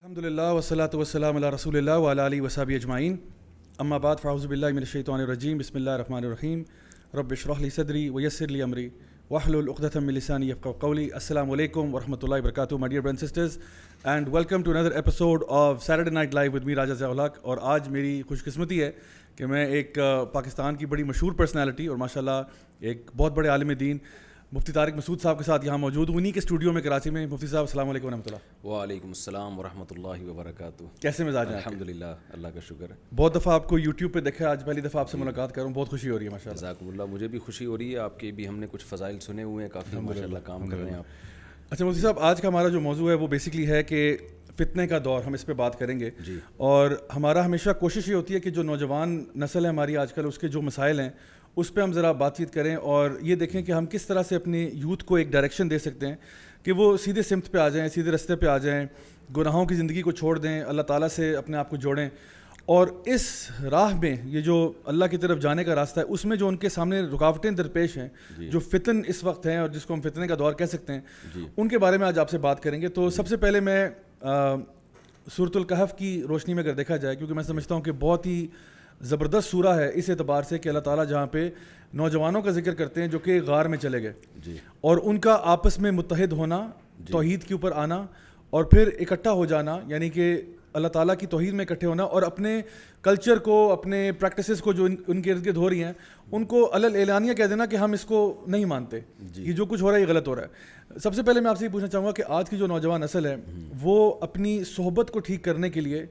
الحمدللہ والصلاۃ والسلام علی رسول اللہ وعلی آلہ وصحبہ اجمعین اما بعد فاعوذ باللہ من الشیطان الرجیم بسم اللہ الرحمن الرحیم رب اشرح لی صدری ویسر لی امری واحلل عقدۃ من لسانی یفقہوا قولی. السلام علیکم ورحمۃ اللہ وبرکاتہ my dear brothers and sisters and welcome to another episode of Saturday night live with me Raja Zia ul-Haq. اور آج میری خوش قسمتی ہے کہ میں ایک پاکستان کی بڑی مشہور پرسنالٹی اور ماشاءاللہ ایک بہت بڑے عالم دین مفتی طارق مسعود صاحب کے ساتھ یہاں موجود ہوں, انہیں کے اسٹوڈیو میں کراچی میں. مفتی صاحب السلام علیکم ورحمۃ اللہ. وعلیکم السلام ورحمۃ اللہ وبرکاتہ. کیسے مزاج ہیں؟ الحمدللہ, اللہ کا شکر ہے. بہت دفعہ آپ کو یوٹیوب پہ دیکھا, آج پہلی دفعہ آپ سے ملاقات کر رہا ہوں, بہت خوشی ہو رہی ہے ماشاء اللہ. جزاکم اللہ, مجھے بھی خوشی ہو رہی ہے. آپ کے بھی ہم نے کچھ فضائل سنے ہوئے ہیں, کافی ماشاء اللہ کام کر رہے ہیں آپ. اچھا مفتی صاحب, آج کا ہمارا جو موضوع ہے وہ بیسکلی ہے کہ فتنے کا دور, ہم اس پہ بات کریں گے. جی. اور ہمارا ہمیشہ کوشش یہ ہوتی ہے کہ جو نوجوان نسل ہے ہماری آج کل, اس کے جو مسائل ہیں اس پہ ہم ذرا بات چیت کریں اور یہ دیکھیں کہ ہم کس طرح سے اپنی یوتھ کو ایک ڈائریکشن دے سکتے ہیں کہ وہ سیدھے سمت پہ آ جائیں, سیدھے رستے پہ آ جائیں, گناہوں کی زندگی کو چھوڑ دیں, اللہ تعالیٰ سے اپنے آپ کو جوڑیں. اور اس راہ میں یہ جو اللہ کی طرف جانے کا راستہ ہے اس میں جو ان کے سامنے رکاوٹیں درپیش ہیں, جو فتن اس وقت ہیں اور جس کو ہم فتنے کا دور کہہ سکتے ہیں, ان کے بارے میں آج آپ سے بات کریں گے. تو سب سے پہلے میں سورۃ الکہف کی روشنی میں اگر دیکھا جائے, کیونکہ میں سمجھتا ہوں کہ بہت ہی زبردست سورہ ہے اس اعتبار سے کہ اللہ تعالیٰ جہاں پہ نوجوانوں کا ذکر کرتے ہیں جو کہ غار میں چلے گئے, اور ان کا آپس میں متحد ہونا, توحید کے اوپر آنا اور پھر اکٹھا ہو جانا, یعنی کہ اللہ تعالیٰ کی توحید میں اکٹھے ہونا اور اپنے کلچر کو, اپنے پریکٹسز کو جو ان کے ارد گرد ہو رہی ہیں ان کو اعلانیہ کہہ دینا کہ ہم اس کو نہیں مانتے, یہ جو کچھ ہو رہا ہے یہ غلط ہو رہا ہے. سب سے پہلے میں آپ سے یہ پوچھنا چاہوں گا کہ آج کی جو نوجوان نسل ہے وہ اپنی صحبت کو ٹھیک کرنے کے لیے,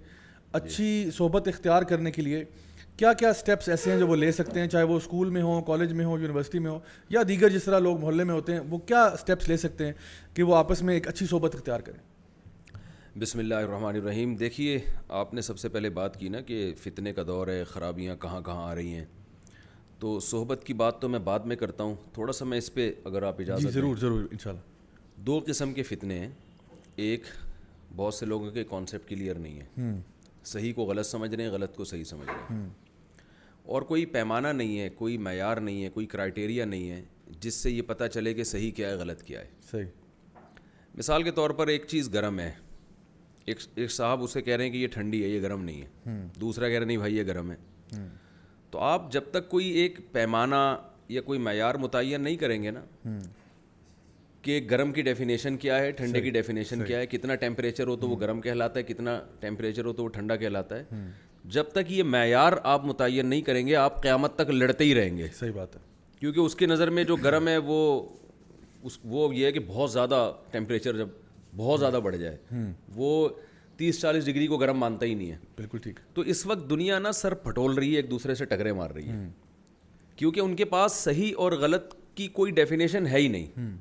اچھی صحبت اختیار کرنے کے لیے کیا کیا سٹیپس ایسے ہیں جو وہ لے سکتے ہیں, چاہے وہ اسکول میں ہوں, کالج میں ہوں, یونیورسٹی میں ہوں, یا دیگر جس طرح لوگ محلے میں ہوتے ہیں, وہ کیا سٹیپس لے سکتے ہیں کہ وہ آپس میں ایک اچھی صحبت اختیار کریں؟ بسم اللہ الرحمن الرحیم. دیکھیے, آپ نے سب سے پہلے بات کی نا کہ فتنے کا دور ہے, خرابیاں کہاں کہاں آ رہی ہیں, تو صحبت کی بات تو میں بعد میں کرتا ہوں. تھوڑا سا میں اس پہ اگر آپ اجازت دیں. ضرور ضرور انشاءاللہ. دو قسم کے فتنے ہیں. ایک, بہت سے لوگوں کے کانسیپٹ کلیئر نہیں ہے, صحیح کو غلط سمجھ رہے ہیں, غلط کو صحیح سمجھ رہے ہیں, اور کوئی پیمانہ نہیں ہے, کوئی معیار نہیں ہے, کوئی کرائٹیریا نہیں ہے جس سے یہ پتہ چلے کہ صحیح کیا ہے, غلط کیا ہے. صحیح. مثال کے طور پر ایک چیز گرم ہے, ایک صاحب اسے کہہ رہے ہیں کہ یہ ٹھنڈی ہے, یہ گرم نہیں ہے, دوسرا کہہ رہے نہیں بھائی یہ گرم ہے. تو آپ جب تک کوئی ایک پیمانہ یا کوئی معیار متعین نہیں کریں گے نا کہ گرم کی ڈیفینیشن کیا ہے, ٹھنڈے کی ڈیفینیشن کیا ہے, کتنا ٹیمپریچر ہو تو وہ گرم کہلاتا ہے, کتنا ٹیمپریچر ہو تو وہ ٹھنڈا کہلاتا ہے, جب تک یہ معیار آپ متعین نہیں کریں گے آپ قیامت تک لڑتے ہی رہیں گے. صحیح بات ہے. کیونکہ اس کے نظر میں جو گرم ہے وہ یہ ہے کہ بہت زیادہ ٹیمپریچر جب بہت زیادہ بڑھ جائے, وہ 30-40 ڈگری کو گرم مانتا ہی نہیں ہے. بالکل ٹھیک. تو اس وقت دنیا نا سر پھٹول رہی ہے, ایک دوسرے سے ٹکرے مار رہی ہے, کیونکہ ان کے پاس صحیح اور غلط کی کوئی ڈیفینیشن ہے ہی نہیں.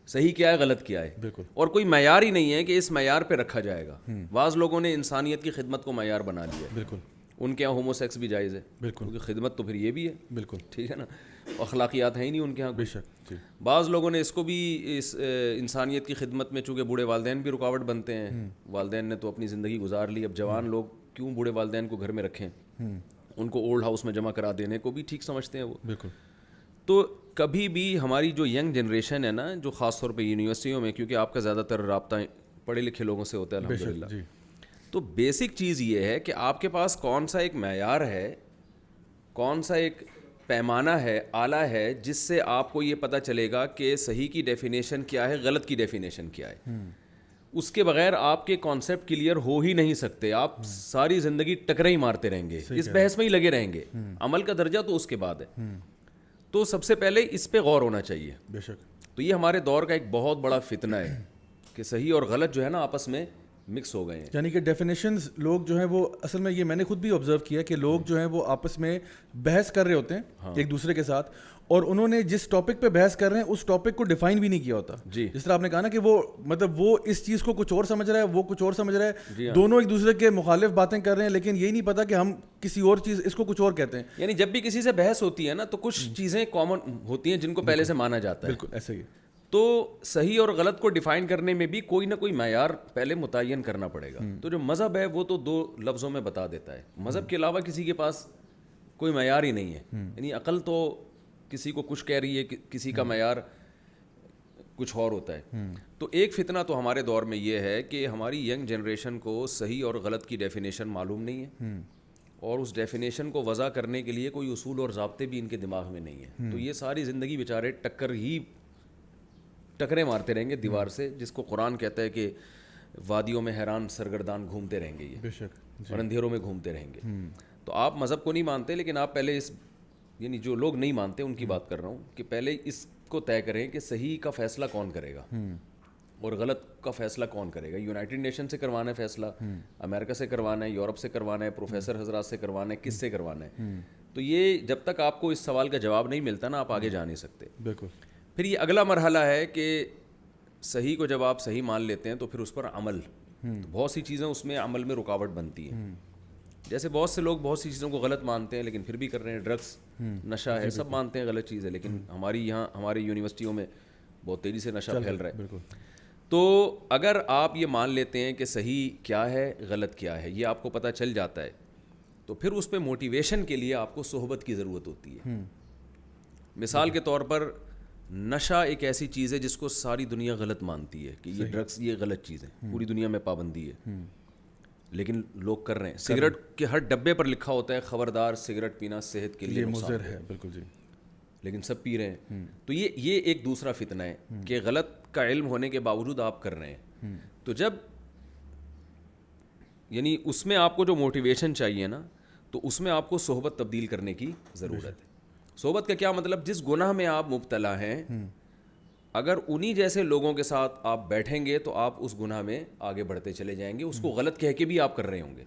صحیح کیا ہے, غلط کیا ہے, بالکل, اور کوئی معیار ہی نہیں ہے کہ اس معیار پہ رکھا جائے گا. بعض لوگوں نے انسانیت کی خدمت کو معیار بنا لیا ہے. بالکل, ان کے یہاں ہومو سیکس بھی جائز ہے, بالکل, کیونکہ خدمت تو پھر یہ بھی ہے. بالکل ٹھیک ہے نا, اخلاقیات ہیں ہی نہیں ان کے یہاں. بے شک. بعض لوگوں نے اس کو بھی اس انسانیت کی خدمت میں, چونکہ بوڑھے والدین بھی رکاوٹ بنتے ہیں, والدین نے تو اپنی زندگی گزار لی, اب جوان لوگ کیوں بوڑھے والدین کو گھر میں رکھیں, ان کو اولڈ ہاؤس میں جمع کرا دینے کو بھی ٹھیک سمجھتے ہیں وہ. بالکل. تو کبھی بھی ہماری جو ینگ جنریشن ہے نا, جو خاص طور پہ یونیورسٹیوں میں, کیونکہ آپ کا زیادہ تر رابطہ پڑھے لکھے لوگوں سے ہوتا ہے الحمدللہ, تو بیسک چیز یہ ہے کہ آپ کے پاس کون سا ایک معیار ہے, کون سا ایک پیمانہ ہے, آلہ ہے, جس سے آپ کو یہ پتہ چلے گا کہ صحیح کی ڈیفینیشن کیا ہے, غلط کی ڈیفینیشن کیا ہے. اس کے بغیر آپ کے کانسیپٹ کلیئر ہو ہی نہیں سکتے. آپ ساری زندگی ٹکرے ہی مارتے رہیں گے, اس بحث میں ہی لگے رہیں گے. عمل کا درجہ تو اس کے بعد ہے. تو سب سے پہلے اس پہ غور ہونا چاہیے. بے شک. تو یہ ہمارے دور کا ایک بہت بڑا فتنہ ہے کہ صحیح اور غلط جو ہے نا آپس میں مکس ہو گئے ہیں. یعنی کہ ڈیفینیشنز لوگ جو ہیں وہ اصل میں, یہ میں نے خود بھی آبزرو کیا کہ لوگ جو ہیں وہ آپس میں بحث کر رہے ہوتے ہیں ایک دوسرے کے ساتھ, اور انہوں نے جس ٹاپک پہ بحث کر رہے ہیں اس ٹاپک کو ڈیفائن بھی نہیں کیا ہوتا. جس طرح آپ نے کہا نا کہ وہ مطلب وہ اس چیز کو کچھ اور سمجھ رہا ہے, وہ کچھ اور سمجھ رہا ہے, دونوں ایک دوسرے کے مخالف باتیں کر رہے ہیں, لیکن یہی نہیں پتا کہ ہم کسی اور چیز اس کو کچھ اور کہتے ہیں. یعنی جب بھی کسی سے بحث ہوتی ہے نا تو کچھ چیزیں کامن ہوتی ہیں جن کو پہلے سے مانا جاتا ہے. بالکل ایسا ہی. تو صحیح اور غلط کو ڈیفائن کرنے میں بھی کوئی نہ کوئی معیار پہلے متعین کرنا پڑے گا. تو جو مذہب ہے وہ تو 2 لفظوں میں بتا دیتا ہے. مذہب کے علاوہ کسی کے پاس کوئی معیار ہی نہیں ہے. یعنی عقل تو کسی کو کچھ کہہ رہی ہے, کسی کا معیار کچھ اور ہوتا ہے. تو ایک فتنہ تو ہمارے دور میں یہ ہے کہ ہماری ینگ جنریشن کو صحیح اور غلط کی ڈیفینیشن معلوم نہیں ہے, اور اس ڈیفینیشن کو وضع کرنے کے لیے کوئی اصول اور ضابطے بھی ان کے دماغ میں نہیں ہیں. تو یہ ساری زندگی بیچارے ٹکریں مارتے رہیں گے دیوار سے, جس کو قرآن کہتا ہے کہ وادیوں میں حیران سرگردان گھومتے رہیں گے یہ, بے شک, اور اندھیروں میں گھومتے رہیں گے. تو آپ مذہب کو نہیں مانتے, لیکن آپ پہلے یعنی جو لوگ نہیں مانتے ان کی بات کر رہا ہوں, کہ پہلے اس کو طے کریں کہ صحیح کا فیصلہ کون کرے گا اور غلط کا فیصلہ کون کرے گا. یونائٹڈ نیشن سے کروانا ہے فیصلہ, امریکہ سے کروانا ہے, یورپ سے کروانا ہے, پروفیسر حضرات سے کروانا ہے, کس سے کروانا ہے. تو یہ جب تک آپ کو اس سوال کا جواب نہیں ملتا نا, آپ آگے جا نہیں سکتے. بالکل. پھر یہ اگلا مرحلہ ہے کہ صحیح کو جب آپ صحیح مان لیتے ہیں تو پھر اس پر عمل, تو بہت سی چیزیں اس میں عمل میں رکاوٹ بنتی ہیں. جیسے بہت سے لوگ بہت سی چیزوں کو غلط مانتے ہیں لیکن پھر بھی کر رہے ہیں. ڈرگس, نشہ ہے, سب مانتے ہیں غلط چیز ہے, لیکن ہماری یہاں ہماری یونیورسٹیوں میں بہت تیزی سے نشہ پھیل رہا ہے. تو اگر آپ یہ مان لیتے ہیں کہ صحیح کیا ہے غلط کیا ہے, یہ آپ کو پتہ چل جاتا ہے, تو پھر اس پہ موٹیویشن کے لیے آپ کو صحبت کی ضرورت ہوتی ہے. مثال کے طور پر نشہ ایک ایسی چیز ہے جس کو ساری دنیا غلط مانتی ہے کہ یہ ڈرگس یہ غلط چیز ہے, پوری دنیا میں پابندی ہے, لیکن لوگ کر رہے ہیں. سگریٹ کے ہر ڈبے پر لکھا ہوتا ہے خبردار سگریٹ پینا صحت کے لیے مضر ہے, بالکل جی, لیکن سب پی رہے ہیں. تو یہ ایک دوسرا فتنہ ہے کہ غلط کا علم ہونے کے باوجود آپ کر رہے ہیں. تو جب یعنی اس میں آپ کو جو موٹیویشن چاہیے نا, تو اس میں آپ کو صحبت تبدیل کرنے کی ضرورت ہے. صحبت کا کیا مطلب, جس گناہ میں آپ مبتلا ہیں اگر انہی جیسے لوگوں کے ساتھ آپ بیٹھیں گے تو آپ اس گناہ میں آگے بڑھتے چلے جائیں گے, اس کو غلط کہہ کے بھی آپ کر رہے ہوں گے.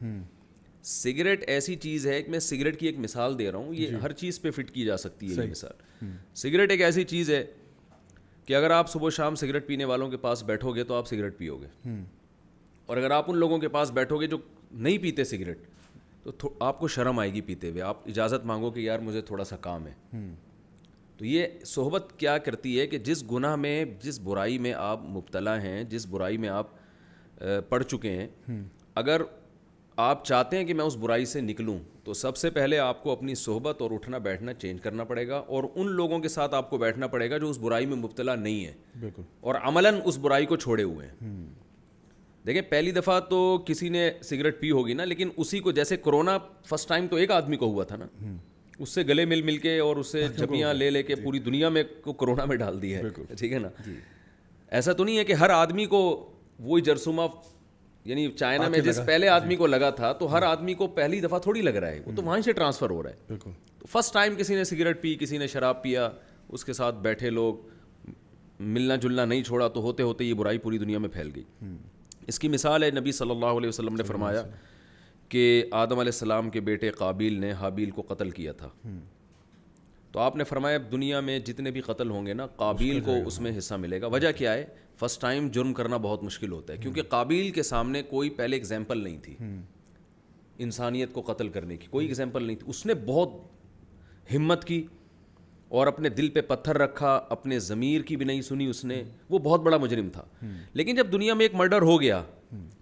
سگریٹ ایسی چیز ہے کہ میں سگریٹ کی ایک مثال دے رہا ہوں, یہ ہر چیز پہ فٹ کی جا سکتی ہے یہ مثال. سگریٹ ایک ایسی چیز ہے کہ اگر آپ صبح شام سگریٹ پینے والوں کے پاس بیٹھو گے تو آپ سگریٹ پیو گے, اور اگر آپ ان لوگوں کے پاس بیٹھو گے جو نہیں پیتے سگریٹ تو آپ کو شرم آئے گی پیتے ہوئے, آپ اجازت مانگو کہ یار مجھے تھوڑا سا کام ہے. تو یہ صحبت کیا کرتی ہے کہ جس گناہ میں جس برائی میں آپ مبتلا ہیں, جس برائی میں آپ پڑ چکے ہیں, اگر آپ چاہتے ہیں کہ میں اس برائی سے نکلوں تو سب سے پہلے آپ کو اپنی صحبت اور اٹھنا بیٹھنا چینج کرنا پڑے گا, اور ان لوگوں کے ساتھ آپ کو بیٹھنا پڑے گا جو اس برائی میں مبتلا نہیں ہے, بالکل, اور عملاً اس برائی کو چھوڑے ہوئے ہیں. دیکھیں پہلی دفعہ تو کسی نے سگریٹ پی ہوگی نا, لیکن اسی کو جیسے کورونا فرسٹ ٹائم تو ایک آدمی کو ہوا تھا نا, اس سے گلے مل کے اور اس سے جھپیاں لے کے پوری دنیا میں کورونا میں ڈال دی ہے, ٹھیک ہے نا. ایسا تو نہیں ہے کہ ہر آدمی کو وہی جرثومہ, یعنی چائنا میں جس پہلے آدمی کو لگا تھا تو ہر آدمی کو پہلی دفعہ تھوڑی لگ رہا ہے, وہ تو وہیں سے ٹرانسفر ہو رہا ہے. تو فرسٹ ٹائم کسی نے سگریٹ پی, کسی نے شراب پیا, اس کے ساتھ بیٹھے لوگ, ملنا جلنا نہیں چھوڑا, تو ہوتے ہوتے یہ برائی پوری دنیا میں پھیل گئی. اس کی مثال ہے نبی صلی اللہ علیہ وسلم نے فرمایا کہ آدم علیہ السلام کے بیٹے قابیل نے حابیل کو قتل کیا تھا, تو آپ نے فرمایا دنیا میں جتنے بھی قتل ہوں گے نا قابیل کو اس میں حصہ ملے گا. وجہ کیا ہے, فرسٹ ٹائم جرم کرنا بہت مشکل ہوتا ہے, کیونکہ قابیل کے سامنے کوئی پہلے ایگزامپل نہیں تھی انسانیت کو قتل کرنے کی, کوئی ایگزامپل نہیں تھی. اس نے بہت ہمت کی اور اپنے دل پہ پتھر رکھا, اپنے ضمیر کی بھی نہیں سنی اس نے, وہ بہت بڑا مجرم تھا. لیکن جب دنیا میں ایک مرڈر ہو گیا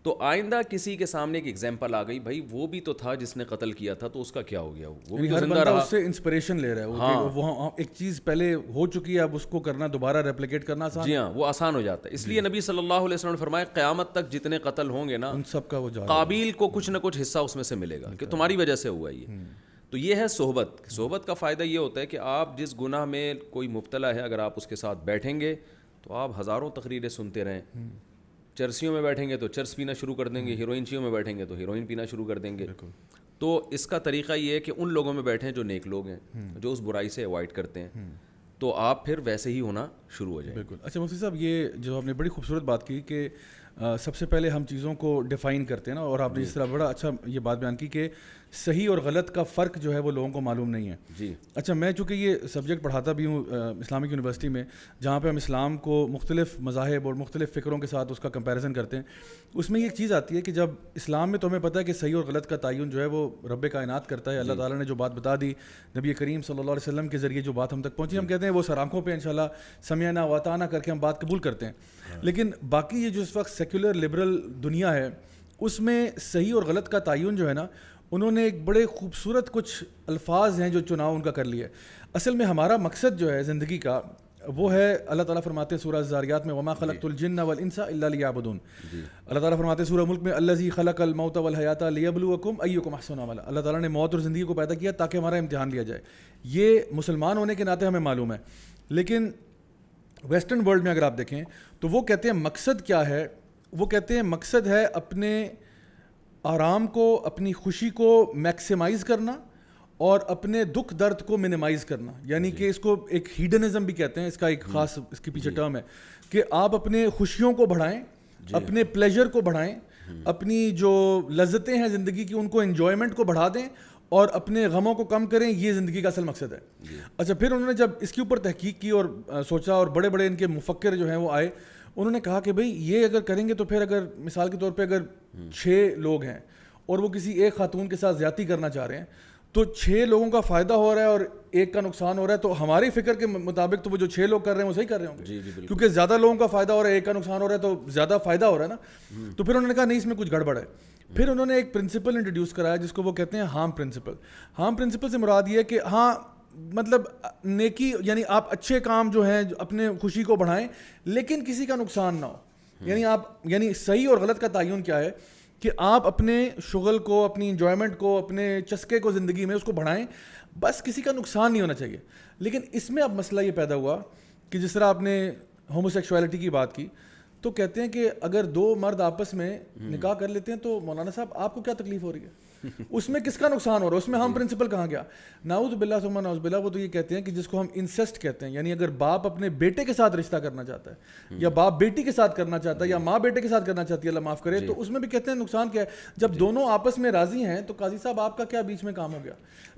تو آئندہ کسی کے سامنے ایک ایگزامپل آ گئی, بھائی وہ بھی تو تھا جس نے قتل کیا تھا, تو اس کا کیا ہو گیا, وہ بھی تو زندہ رہا. اس سے انسپریشن لے رہا ہے, وہ ایک چیز پہلے ہو چکی ہے, اب اس کو کرنا دوبارہ ریپلیکیٹ کرنا آسان, جی ہاں وہ آسان ہو جاتا ہے. اس لیے نبی صلی اللہ علیہ وسلم نے فرمایا قیامت تک جتنے قتل ہوں گے نا ان سب کا وہ قابیل کو کچھ نہ کچھ حصہ اس میں سے ملے گا کہ تمہاری وجہ سے ہوا یہ. تو یہ ہے صحبت. صحبت کا فائدہ یہ ہوتا ہے کہ آپ جس گناہ میں کوئی مبتلا ہے اگر آپ اس کے ساتھ بیٹھیں گے تو آپ ہزاروں تقریریں سنتے رہیں. چرسیوں میں بیٹھیں گے تو چرس پینا شروع کر دیں گے, ہیروئنچیوں میں بیٹھیں گے تو ہیروئن پینا شروع کر دیں گے. تو اس کا طریقہ یہ ہے کہ ان لوگوں میں بیٹھیں جو نیک لوگ ہیں, جو اس برائی سے اوائڈ کرتے ہیں, تو آپ پھر ویسے ہی ہونا شروع ہو جائیں. بالکل. اچھا مفتی صاحب, یہ جو آپ نے بڑی خوبصورت بات کی کہ سب سے پہلے ہم چیزوں کو ڈیفائن کرتے ہیں نا, اور آپ نے جس طرح بڑا اچھا یہ بات بیان کی کہ صحیح اور غلط کا فرق جو ہے وہ لوگوں کو معلوم نہیں ہے. جی اچھا, میں چونکہ یہ سبجیکٹ پڑھاتا بھی ہوں اسلامک یونیورسٹی میں, جہاں پہ ہم اسلام کو مختلف مذاہب اور مختلف فکروں کے ساتھ اس کا کمپیریزن کرتے ہیں, اس میں یہ ایک چیز آتی ہے کہ جب اسلام میں تو ہمیں پتہ ہے کہ صحیح اور غلط کا تعین جو ہے وہ رب کائنات کرتا ہے. اللہ تعالیٰ نے جو بات بتا دی, نبی کریم صلی اللہ علیہ وسلم کے ذریعے جو بات ہم تک پہنچی, ہم کہتے ہیں وہ سر آنکھوں پہ انشاءاللہ سمعنا واطعنا کر کے ہم بات قبول کرتے ہیں. لیکن باقی یہ جو اس وقت سیکولر لبرل دنیا ہے, اس میں صحیح اور غلط کا تعین جو ہے نا, انہوں نے ایک بڑے خوبصورت کچھ الفاظ ہیں جو چناؤ ان کا کر لیا ہے. اصل میں ہمارا مقصد جو ہے زندگی کا, وہ ہے اللہ تعالیٰ فرماتے ہیں سورہ الذاریات میں وما خلقت الجن والانس الا لیعبدون. اللہ تعالیٰ فرماتے ہیں سورہ ملک میں الذی خلق الموت والحیات لیبلوکم ایکم احسن عملا. اللہ تعالیٰ نے موت اور زندگی کو پیدا کیا تاکہ ہمارا امتحان لیا جائے. یہ مسلمان ہونے کے ناطے ہمیں معلوم ہے. لیکن ویسٹرن ورلڈ میں اگر آپ دیکھیں تو وہ کہتے ہیں مقصد کیا ہے, وہ کہتے ہیں مقصد ہے اپنے آرام کو, اپنی خوشی کو میکسیمائز کرنا اور اپنے دکھ درد کو منیمائز کرنا. یعنی کہ اس کو ایک ہیڈنزم بھی کہتے ہیں, اس کا ایک خاص اس کے پیچھے ٹرم ہے کہ آپ اپنے خوشیوں کو بڑھائیں, اپنے پلیجر کو بڑھائیں, اپنی جو لذتیں ہیں زندگی کی ان کو انجوائمنٹ کو بڑھا دیں اور اپنے غموں کو کم کریں. یہ زندگی کا اصل مقصد ہے. اچھا, پھر انہوں نے جب اس کے اوپر تحقیق کی اور سوچا اور بڑے بڑے ان کے مفکر جو ہیں وہ آئے, انہوں نے کہا کہ بھئی یہ اگر کریں گے تو پھر اگر مثال کے طور پہ اگر 6 لوگ ہیں اور وہ کسی ایک خاتون کے ساتھ زیادتی کرنا چاہ رہے ہیں تو 6 لوگوں کا فائدہ ہو رہا ہے اور ایک کا نقصان ہو رہا ہے, تو ہماری فکر کے مطابق تو وہ جو 6 لوگ کر رہے ہیں وہ صحیح کر رہے ہوں گے, کیونکہ زیادہ لوگوں کا فائدہ ہو رہا ہے, ایک کا نقصان ہو رہا ہے تو زیادہ فائدہ ہو رہا ہے نا. تو پھر انہوں نے کہا نہیں, اس میں کچھ گڑبڑ ہے. پھر انہوں نے ایک پرنسپل انٹروڈیوس کرایا جس کو وہ کہتے ہیں ہارم پرنسپل. ہارم پرنسپل سے مراد یہ ہے کہ ہاں مطلب نیکی یعنی آپ اچھے کام جو ہیں اپنے خوشی کو بڑھائیں لیکن کسی کا نقصان نہ ہو. یعنی آپ یعنی صحیح اور غلط کا تعین کیا ہے کہ آپ اپنے شغل کو, اپنی انجوائمنٹ کو, اپنے چسکے کو زندگی میں اس کو بڑھائیں, بس کسی کا نقصان نہیں ہونا چاہیے. لیکن اس میں اب مسئلہ یہ پیدا ہوا کہ جس طرح آپ نے ہومو سیکشوالٹی کی بات کی تو کہتے ہیں کہ اگر 2 مرد آپس میں نکاح کر لیتے ہیں تو مولانا صاحب آپ کو کیا تکلیف ہو رہی ہے, اس میں کس کا نقصان ہو رہا ہے, اس میں ہم پرنسپل کہاں گیا. نعوذ باللہ ثم نعوذ باللہ. وہ تو یہ کہتے ہیں کہ جس کو ہم انسیسٹ کہتے ہیں, یعنی اگر باپ اپنے بیٹے کے ساتھ رشتہ کرنا چاہتا ہے یا باپ بیٹی کے ساتھ کرنا چاہتا ہے یا ماں بیٹے کے ساتھ کرنا چاہتی ہے, اللہ معاف کرے, تو اس میں بھی کہتے ہیں نقصان کیا ہے. جب دونوں آپس میں راضی ہیں تو قاضی صاحب آپ کا کیا بیچ میں کام ہو گیا.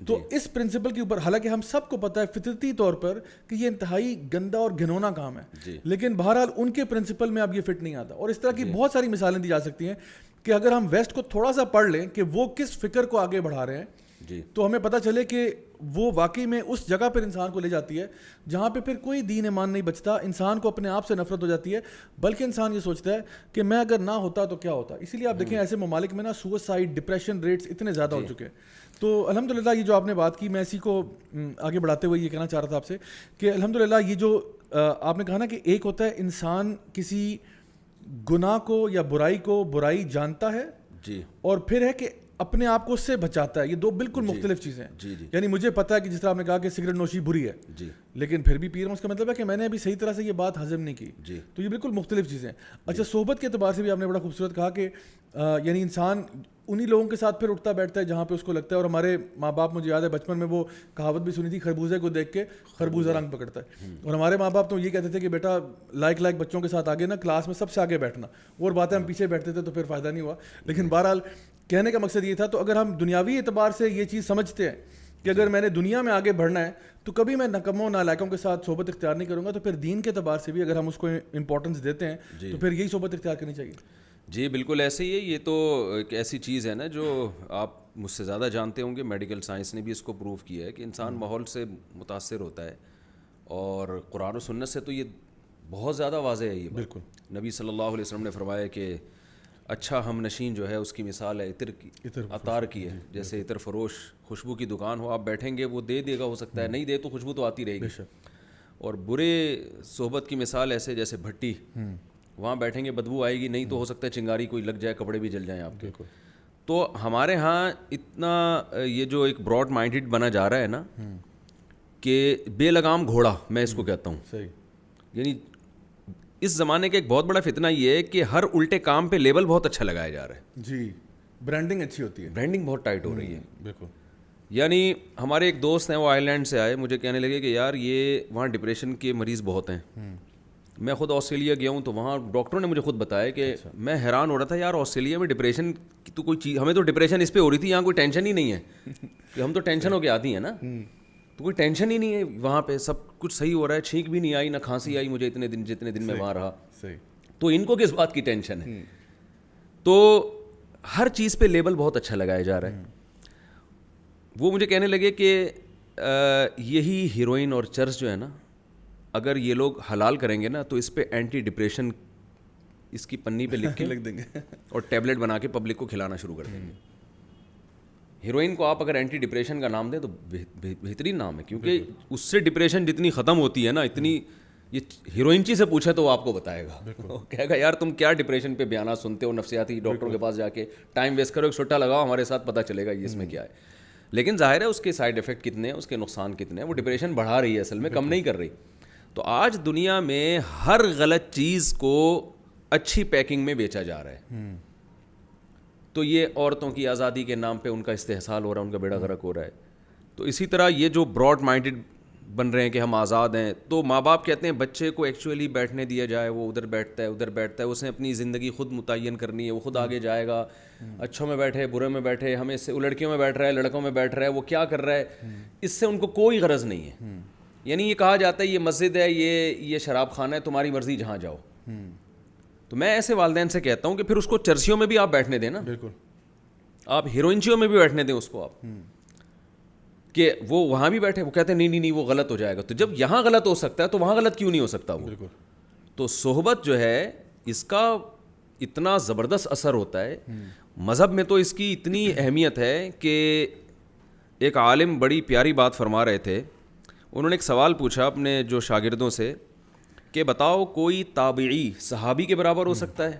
تو اس پرنسپل کے اوپر حالانکہ ہم سب کو پتہ ہے فطرتی طور پر کہ یہ انتہائی گندا اور گھنونا کام ہے, لیکن بہرحال ان کے پرنسپل میں اب یہ فٹ نہیں آتا. اور اس طرح کی بہت ساری مثالیں دی جا سکتی ہیں کہ اگر ہم ویسٹ کو تھوڑا سا پڑھ لیں کہ وہ کس فکر کو آگے بڑھا رہے ہیں تو ہمیں پتہ چلے کہ وہ واقعی میں اس جگہ پر انسان کو لے جاتی ہے جہاں پہ پھر کوئی دین ایمان نہیں بچتا, انسان کو اپنے آپ سے نفرت ہو جاتی ہے, بلکہ انسان یہ سوچتا ہے کہ میں اگر نہ ہوتا تو کیا ہوتا. اسی لیے آپ دیکھیں ایسے ممالک میں نا سوسائڈ, ڈپریشن ریٹس اتنے زیادہ ہو چکے ہیں. تو الحمدللہ یہ جو آپ نے بات کی, میں اسی کو آگے بڑھاتے ہوئے یہ کہنا چاہ رہا تھا آپ سے کہ الحمدللہ یہ جو آپ نے کہا نا کہ ایک ہوتا ہے انسان کسی گناہ کو یا برائی کو برائی جانتا ہے اور پھر ہے کہ اپنے آپ کو اس سے بچاتا ہے. یہ 2 بالکل مختلف چیزیں ہیں. یعنی مجھے پتا ہے کہ جس طرح آپ نے کہا کہ سگریٹ نوشی بری ہے, لیکن پھر بھی پی رہا ہوں, اس کا مطلب ہے کہ میں نے ابھی صحیح طرح سے یہ بات ہضم نہیں کی. تو یہ بالکل مختلف چیزیں ہیں. اچھا, صحبت کے اعتبار سے بھی آپ نے بڑا خوبصورت کہا کہ یعنی انسان انہی لوگوں کے ساتھ پھر اٹھتا بیٹھتا ہے جہاں پہ اس کو لگتا ہے. اور ہمارے ماں باپ, مجھے یاد ہے بچپن میں وہ کہاوت بھی سنی تھی, خربوزے کو دیکھ کے خربوزہ رنگ پکڑتا ہے. اور ہمارے ماں باپ تو یہ کہتے تھے کہ بیٹا لائک بچوں کے ساتھ آگے نا کلاس میں سب سے آگے بیٹھنا, اور باتیں ہم پیچھے بیٹھتے تھے تو پھر فائدہ نہیں ہوا. لیکن بہرحال کہنے کا مقصد یہ تھا. تو اگر ہم دنیاوی اعتبار سے یہ چیز سمجھتے ہیں کہ اگر میں نے دنیا میں آگے بڑھنا ہے تو کبھی میں نکموں نالائقوں کے ساتھ صحبت اختیار نہیں کروں گا, تو پھر دین کے اعتبار سے بھی اگر ہم اس کو امپورٹنس دیتے ہیں تو پھر یہی صحبت اختیار کرنی چاہیے. جی بالکل ایسے ہی ہے. یہ تو ایک ایسی چیز ہے نا جو آپ مجھ سے زیادہ جانتے ہوں گے, میڈیکل سائنس نے بھی اس کو پروو کیا ہے کہ انسان ماحول سے متاثر ہوتا ہے, اور قرآن و سنت سے تو یہ بہت زیادہ واضح ہے. یہ بالکل نبی صلی اللہ علیہ وسلم نے فرمایا کہ اچھا ہم نشین جو ہے اس کی مثال ہے عطر کی, عطار کی ہے. جیسے عطر فروش خوشبو کی دکان ہو, آپ بیٹھیں گے وہ دے گا, ہو سکتا ہے نہیں دے تو خوشبو تو آتی رہے گی. اور برے صحبت کی مثال ایسے جیسے بھٹی, وہاں بیٹھیں گے بدبو آئے گی, نہیں تو ہو سکتا ہے چنگاری کوئی لگ جائے, کپڑے بھی جل جائیں آپ کے. تو ہمارے ہاں اتنا یہ جو ایک براڈ مائنڈڈ بنا جا رہا ہے نا کہ بے لگام گھوڑا میں اس کو کہتا ہوں. یعنی اس زمانے کا ایک بہت بڑا فتنہ یہ ہے کہ ہر الٹے کام پہ لیبل بہت اچھا لگایا جا رہا ہے. جی, برانڈنگ اچھی ہوتی ہے, برانڈنگ بہت ٹائٹ ہو رہی ہے. بالکل. یعنی ہمارے ایک دوست ہیں, وہ آئرلینڈ سے آئے, مجھے کہنے لگے کہ یار یہ وہاں ڈپریشن کے مریض بہت ہیں. میں خود آسٹریلیا گیا ہوں تو وہاں ڈاکٹروں نے مجھے خود بتایا کہ میں حیران ہو رہا تھا یار آسٹریلیا میں ڈپریشن کی تو کوئی چیز, ہمیں تو ڈپریشن اس پہ ہو رہی تھی, یہاں کوئی ٹینشن ہی نہیں ہے کہ ہم تو ٹینشن ہو کے آتی ہیں نا, تو کوئی ٹینشن ہی نہیں ہے وہاں پہ, سب کچھ صحیح ہو رہا ہے, چھینک بھی نہیں آئی, نہ کھانسی آئی مجھے جتنے دن میں وہاں رہا. تو ان کو کس بات کی ٹینشن ہے؟ تو ہر چیز پہ لیبل بہت اچھا لگایا جا رہا ہے. وہ مجھے کہنے لگے کہ یہی ہیروئن اور چرس جو ہے نا, اگر یہ لوگ حلال کریں گے نا تو اس پہ اینٹی ڈپریشن اس کی پنی پہ لکھ کے لکھ دیں گے اور ٹیبلٹ بنا کے پبلک کو کھلانا شروع کر دیں گے. ہیروئن کو آپ اگر اینٹی ڈپریشن کا نام دیں تو بہترین نام ہے, کیونکہ اس سے ڈپریشن جتنی ختم ہوتی ہے نا, اتنی یہ ہیروئنچی سے پوچھے تو وہ آپ کو بتائے گا, وہ کہے گا یار تم کیا ڈپریشن پہ بیانات سنتے ہو, نفسیاتی ڈاکٹروں کے پاس جا کے ٹائم ویسٹ کرو, ایک چھٹا لگاؤ ہمارے ساتھ, پتہ چلے گا یہ اس میں کیا ہے. لیکن ظاہر ہے اس کے سائڈ افیکٹ کتنے ہیں, اس کے نقصان کتنے ہیں, وہ ڈپریشن بڑھا رہی ہے اصل میں, کم نہیں کر رہی. تو آج دنیا میں ہر غلط چیز کو اچھی پیکنگ میں بیچا جا رہا ہے. تو یہ عورتوں کی آزادی کے نام پہ ان کا استحصال ہو رہا ہے, ان کا بیڑا غرق ہو رہا ہے. تو اسی طرح یہ جو براڈ مائنڈڈ بن رہے ہیں کہ ہم آزاد ہیں, تو ماں باپ کہتے ہیں بچے کو ایکچولی بیٹھنے دیا جائے, وہ ادھر بیٹھتا ہے ادھر بیٹھتا ہے, اس نے اپنی زندگی خود متعین کرنی ہے, وہ خود آگے جائے گا, اچھوں میں بیٹھے برے میں بیٹھے, ہمیں اس سے لڑکیوں میں بیٹھ رہا ہے لڑکوں میں بیٹھ رہا ہے, وہ کیا کر رہا ہے, اس سے ان کو کوئی غرض نہیں ہے. یعنی یہ کہا جاتا ہے یہ مسجد ہے, یہ شراب خانہ ہے, تمہاری مرضی جہاں جاؤ. تو میں ایسے والدین سے کہتا ہوں کہ پھر اس کو چرسیوں میں بھی آپ بیٹھنے دیں نا, بالکل آپ ہیروئنچیوں میں بھی بیٹھنے دیں اس کو آپ, کہ وہ وہاں بھی بیٹھے. وہ کہتے ہیں نہیں وہ غلط ہو جائے گا. تو جب یہاں غلط ہو سکتا ہے تو وہاں غلط کیوں نہیں ہو سکتا وہ. تو صحبت جو ہے اس کا اتنا زبردست اثر ہوتا ہے. مذہب میں تو اس کی اتنی اہمیت ہے کہ ایک عالم بڑی پیاری بات فرما رہے تھے. انہوں نے ایک سوال پوچھا اپنے جو شاگردوں سے کہ بتاؤ کوئی تابعی صحابی کے برابر ہو سکتا ہے؟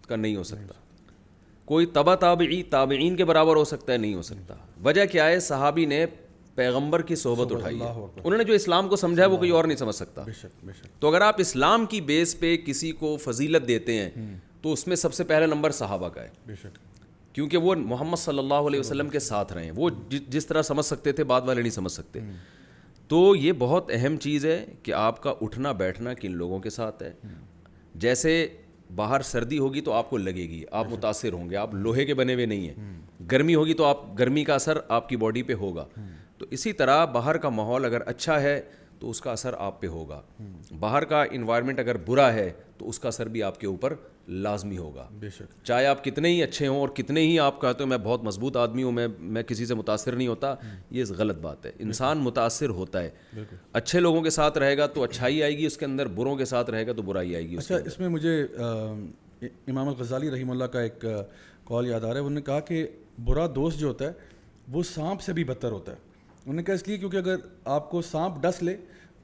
کہ نہیں ہو سکتا. کوئی تبع تابعی تابعین کے برابر ہو سکتا ہے؟ نہیں ہو سکتا. وجہ کیا ہے؟ صحابی نے پیغمبر کی صحبت اٹھائی ہے, انہوں نے جو اسلام کو سمجھا ہے وہ کوئی اور نہیں سمجھ سکتا. تو اگر آپ اسلام کی بیس پہ کسی کو فضیلت دیتے ہیں تو اس میں سب سے پہلا نمبر صحابہ کا ہے, کیونکہ وہ محمد صلی اللہ علیہ وسلم کے ساتھ رہے ہیں. وہ جس طرح سمجھ سکتے تھے بعد والے نہیں سمجھ سکتے. تو یہ بہت اہم چیز ہے کہ آپ کا اٹھنا بیٹھنا کن لوگوں کے ساتھ ہے. جیسے باہر سردی ہوگی تو آپ کو لگے گی, آپ متاثر ہوں گے, آپ لوہے کے بنے ہوئے نہیں ہیں. گرمی ہوگی تو آپ گرمی کا اثر آپ کی باڈی پہ ہوگا. تو اسی طرح باہر کا ماحول اگر اچھا ہے تو اس کا اثر آپ پہ ہوگا. باہر کا انوائرمنٹ اگر برا ہے تو اس کا اثر بھی آپ کے اوپر لازمی ہوگا. چاہے آپ کتنے ہی اچھے ہوں اور کتنے ہی آپ کہتے ہو میں بہت مضبوط آدمی ہوں, میں کسی سے متاثر نہیں ہوتا, یہ غلط بات ہے. انسان متاثر ہوتا ہے. اچھے لوگوں کے ساتھ رہے گا تو اچھائی آئے گی اس کے اندر, بروں کے ساتھ رہے گا تو برائی آئے گی. اچھا, اس میں مجھے امام الغزالی رحمہ اللہ کا ایک قول یاد آ رہا ہے. انہوں نے کہا کہ برا دوست جو ہوتا ہے وہ سانپ سے بھی بدتر ہوتا ہے. انہوں نے کہا اس لیے کیونکہ اگر آپ کو سانپ ڈس لے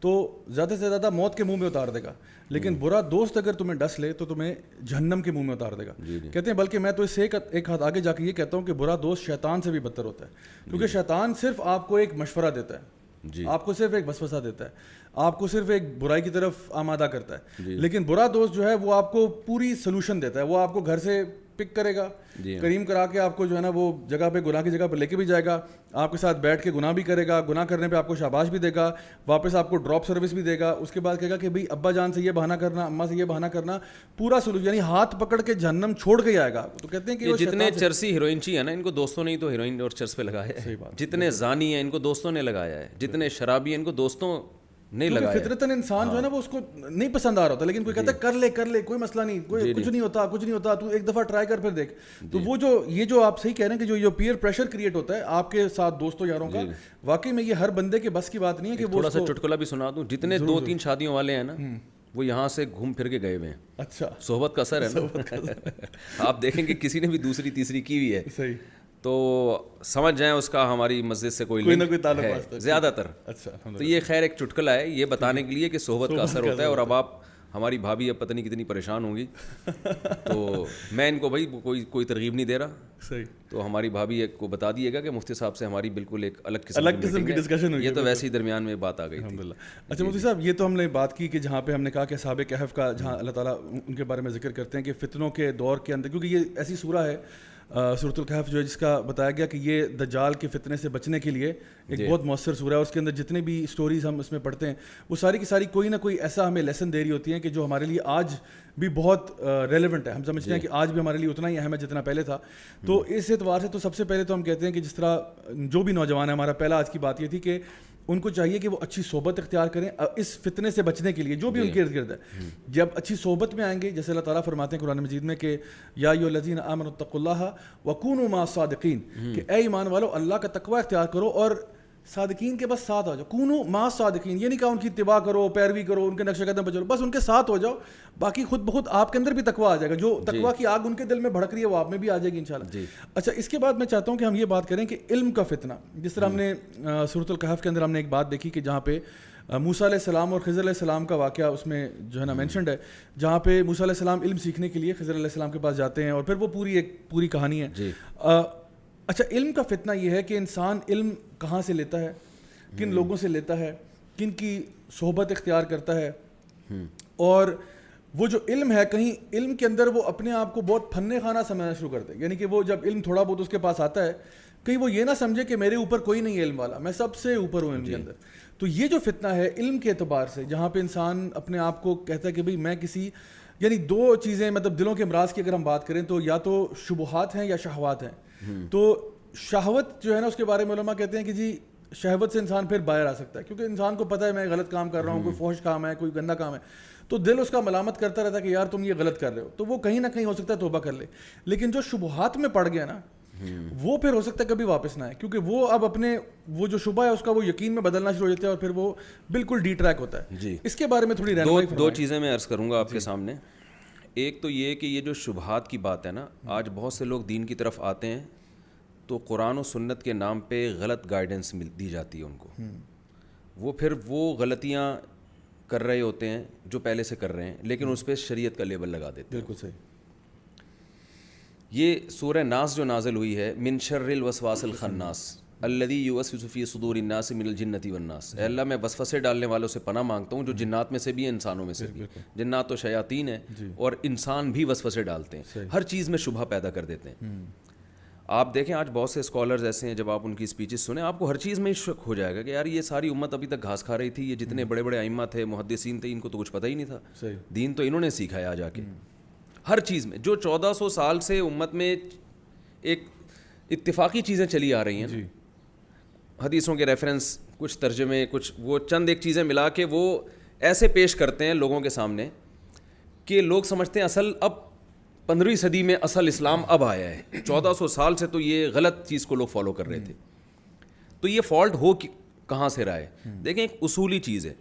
تو زیادہ سے زیادہ موت کے منہ میں اتار دے گا, لیکن برا دوست اگر تمہیں ڈس لے تو تمہیں جہنم کے منہ میں اتار دے گا. کہتے ہیں بلکہ میں تو اس سے ایک ہاتھ آگے جا کے یہ کہتا ہوں کہ برا دوست شیطان سے بھی بدتر ہوتا ہے, کیونکہ شیطان صرف آپ کو ایک مشورہ دیتا ہے, آپ کو صرف ایک وسوسہ دیتا ہے, آپ کو صرف ایک برائی کی طرف آمادہ کرتا ہے. لیکن برا دوست جو ہے وہ آپ کو پوری سلوشن دیتا ہے. وہ آپ کو گھر سے پک کرے گا, کریم کرا کے آپ کو جو ہے نا وہ جگہ پہ گناہ کی جگہ پہ لے کے بھی جائے گا, آپ کے ساتھ بیٹھ کے گناہ بھی کرے گا, گناہ کرنے پہ آپ کو شاباش بھی دے گا, واپس آپ کو ڈراپ سروس بھی دے گا. اس کے بعد کہے گا کہ بھائی ابا جان سے یہ بہانہ کرنا, اماں سے یہ بہانہ کرنا, پورا سلوک یعنی ہاتھ پکڑ کے جہنم چھوڑ کے آئے گا. تو کہتے ہیں کہ جتنے چرسی ہیروئنچی ہیں نا ان کو دوستوں نے ہی تو ہیروئن اور چرس پہ لگایا ہے. جتنے زانی ہیں ان کو دوستوں نے لگایا ہے, جتنے شرابی ہیں ان کو دوستوں نہیں لگایا. فطرتاً انسان جو ہے نا وہ اس کو نہیں پسند آ رہا ہوتا, لیکن کوئی کہتا ہے کر لے کوئی مسئلہ نہیں, کوئی کچھ نہیں ہوتا تو ایک دفعہ ٹرائی کر پھر دیکھ. تو وہ جو آپ صحیح کہہ رہے ہیں کہ جو پیئر پریشر کریٹ ہوتا ہے آپ کے ساتھ دوستوں یاروں کا, واقعی میں یہ ہر بندے کے بس کی بات نہیں ہے. کہ تھوڑا سا چٹکلا بھی سنا دوں, جتنے 2-3 شادیوں والے ہیں نا وہ یہاں سے گھوم پھر کے گئے ہوئے ہیں. اچھا, صحبت کا اثر ہے نا. آپ دیکھیں گے کسی نے بھی دوسری تیسری کی ہوئی ہے صحیح, تو سمجھ جائیں اس کا ہماری مسجد سے کوئی نہ کوئی تعلق ہے زیادہ تر. اچھا, تو یہ خیر ایک چٹکلا ہے یہ بتانے کے لیے کہ صحبت کا اثر ہوتا ہے. اور اب آپ ہماری بھابھی اب پتہ نہیں کتنی پریشان ہوں گی, تو میں ان کو بھائی کوئی ترغیب نہیں دے رہا صحیح, تو ہماری بھابھی کو بتا دیے گا کہ مفتی صاحب سے ہماری بالکل ایک الگ قسم کی ڈسکشن ہوئی. یہ تو ویسے ہی درمیان میں بات آ گئی الحمدللہ. اچھا مفتی صاحب, یہ تو ہم نے بات کی کہ جہاں پہ ہم نے کہا کہ اصحاب کہف کا جہاں اللہ تعالیٰ ان کے بارے میں ذکر کرتے ہیں کہ فتنوں کے دور کے اندر, کیونکہ یہ ایسی سورہ ہے سورۃ الکہف جو ہے جس کا بتایا گیا کہ یہ دجال کے فتنے سے بچنے کے لیے ایک بہت مؤثر سورہ ہے. اس کے اندر جتنے بھی اسٹوریز ہم اس میں پڑھتے ہیں وہ ساری کی ساری کوئی نہ کوئی ایسا ہمیں لیسن دے رہی ہوتی ہیں کہ جو ہمارے لیے آج بھی بہت ریلیونٹ ہے. ہم سمجھتے ہیں کہ آج بھی ہمارے لیے اتنا ہی اہم ہے جتنا پہلے تھا. تو اس اعتبار سے تو سب سے پہلے تو ہم کہتے ہیں کہ جس طرح جو بھی نوجوان ہے, ہمارا پہلا آج کی بات یہ تھی کہ ان کو چاہیے کہ وہ اچھی صحبت اختیار کریں اس فتنے سے بچنے کے لیے جو بھی ان کے ارد گرد ہے. جب اچھی صحبت میں آئیں گے, جیسے اللہ تعالیٰ فرماتے ہیں قرآن مجید میں کہ یا ایھا الذین آمنوا اتقوا اللہ وکونوا مع الصادقین, کہ اے ایمان والو اللہ کا تقوی اختیار کرو اور صادقین کے بس ساتھ آ جاؤ. کونوا مع الصادقین, یہ نہیں کہا ان کی اتباع کرو, پیروی کرو, ان کے نقش قدم پہ چلو, بس ان کے ساتھ ہو جاؤ, باقی خود بخود آپ کے اندر بھی تقوی آ جائے گا. جو تقوی کی آگ ان کے دل میں بھڑک رہی ہے وہ آپ میں بھی آ جائے گی انشاءاللہ. اچھا, اس کے بعد میں چاہتا ہوں کہ ہم یہ بات کریں کہ علم کا فتنہ, جس طرح ہم نے سورۃ الکہف کے اندر ہم نے ایک بات دیکھی کہ جہاں پہ موسیٰ علیہ السلام اور خضر علیہ السلام کا واقعہ اس میں جو ہے نا مینشنڈ ہے, جہاں پہ موسیٰ علیہ السلام علم سیکھنے کے لیے خضر علیہ السلام کے پاس جاتے ہیں, اور پھر وہ پوری کہانی ہے. اچھا, علم کا فتنہ یہ ہے کہ انسان علم کہاں سے لیتا ہے, کن لوگوں سے لیتا ہے, کن کی صحبت اختیار کرتا ہے, اور وہ جو علم ہے کہیں علم کے اندر وہ اپنے آپ کو بہت پھنے خانہ سمجھنا شروع کرتے ہیں. یعنی کہ وہ جب علم تھوڑا بہت اس کے پاس آتا ہے, کہیں وہ یہ نہ سمجھے کہ میرے اوپر کوئی نہیں ہے علم والا, میں سب سے اوپر ہوں علم کے اندر. تو یہ جو فتنہ ہے علم کے اعتبار سے, جہاں پہ انسان اپنے آپ کو کہتا ہے کہ بھئی میں کسی, یعنی دو چیزیں مطلب دلوں کے امراض کی اگر ہم بات کریں تو یا تو شبہات ہیں یا شہوات ہیں. تو شہوت جو ہے نا اس کے بارے میں علماء کہتے ہیں کہ جی شہوت سے انسان پھر باہر آ سکتا ہے, کیونکہ انسان کو پتہ ہے میں غلط کام کر رہا ہوں, کوئی فحش کام ہے, کوئی گندا کام ہے, تو دل اس کا ملامت کرتا رہتا ہے کہ یار تم یہ غلط کر رہے ہو, تو وہ کہیں نہ کہیں ہو سکتا ہے توبہ کر لے. لیکن جو شبہات میں پڑ گیا نا, وہ پھر ہو سکتا ہے کبھی واپس نہ آئے, کیونکہ وہ اب اپنے وہ جو شبہ ہے اس کا وہ یقین میں بدلنا شروع ہو جاتا ہے, اور پھر وہ بالکل ڈی ٹریک ہوتا ہے. جی, اس کے بارے میں تھوڑی رہنمائی فرمائیں. دو چیزیں میں عرض کروں گا آپ کے سامنے. ایک تو یہ کہ یہ جو شبہات کی بات ہے نا, آج بہت سے لوگ دین کی طرف آتے ہیں تو قرآن و سنت کے نام پہ غلط گائیڈنس دی جاتی ہے ان کو, وہ پھر وہ غلطیاں کر رہے ہوتے ہیں جو پہلے سے کر رہے ہیں, لیکن اس پہ شریعت کا لیبل لگا دیتے ہیں. بالکل صحیح. یہ سورہ ناس جو نازل ہوئی ہے, من شر الوسواس الخناس الذی یوسوس فی صدور الناس من الجنۃ والناس, اے اللہ میں وسوسے ڈالنے والوں سے پناہ مانگتا ہوں جو جنات میں سے بھی ہیں, انسانوں میں سے بھی. جنات تو شیاطین ہیں اور انسان بھی وسوسے ڈالتے ہیں, ہر چیز میں شبہ پیدا کر دیتے ہیں. آپ دیکھیں آج بہت سے اسکالرز ایسے ہیں, جب آپ ان کی اسپیچز سنیں آپ کو ہر چیز میں شک ہو جائے گا کہ یار یہ ساری امت ابھی تک گھاس کھا رہی تھی, یہ جتنے بڑے بڑے ائمہ تھے, محدثین تھے, ان کو تو کچھ پتہ ہی نہیں تھا. دین تو انہوں نے سیکھا ہے آ جا کے. ہر چیز میں جو 1400 سال سے امت میں ایک اتفاقی چیزیں چلی آ رہی ہیں, حدیثوں کے ریفرنس, کچھ ترجمے, کچھ وہ چند ایک چیزیں ملا کے وہ ایسے پیش کرتے ہیں لوگوں کے سامنے کہ لوگ سمجھتے ہیں اصل اب 15ویں صدی میں اصل اسلام اب آیا ہے. 1400 سال سے تو یہ غلط چیز کو لوگ فالو کر رہے تھے. تو یہ فالٹ ہو کہاں سے رہا ہے؟ دیکھیں ایک اصولی چیز ہے.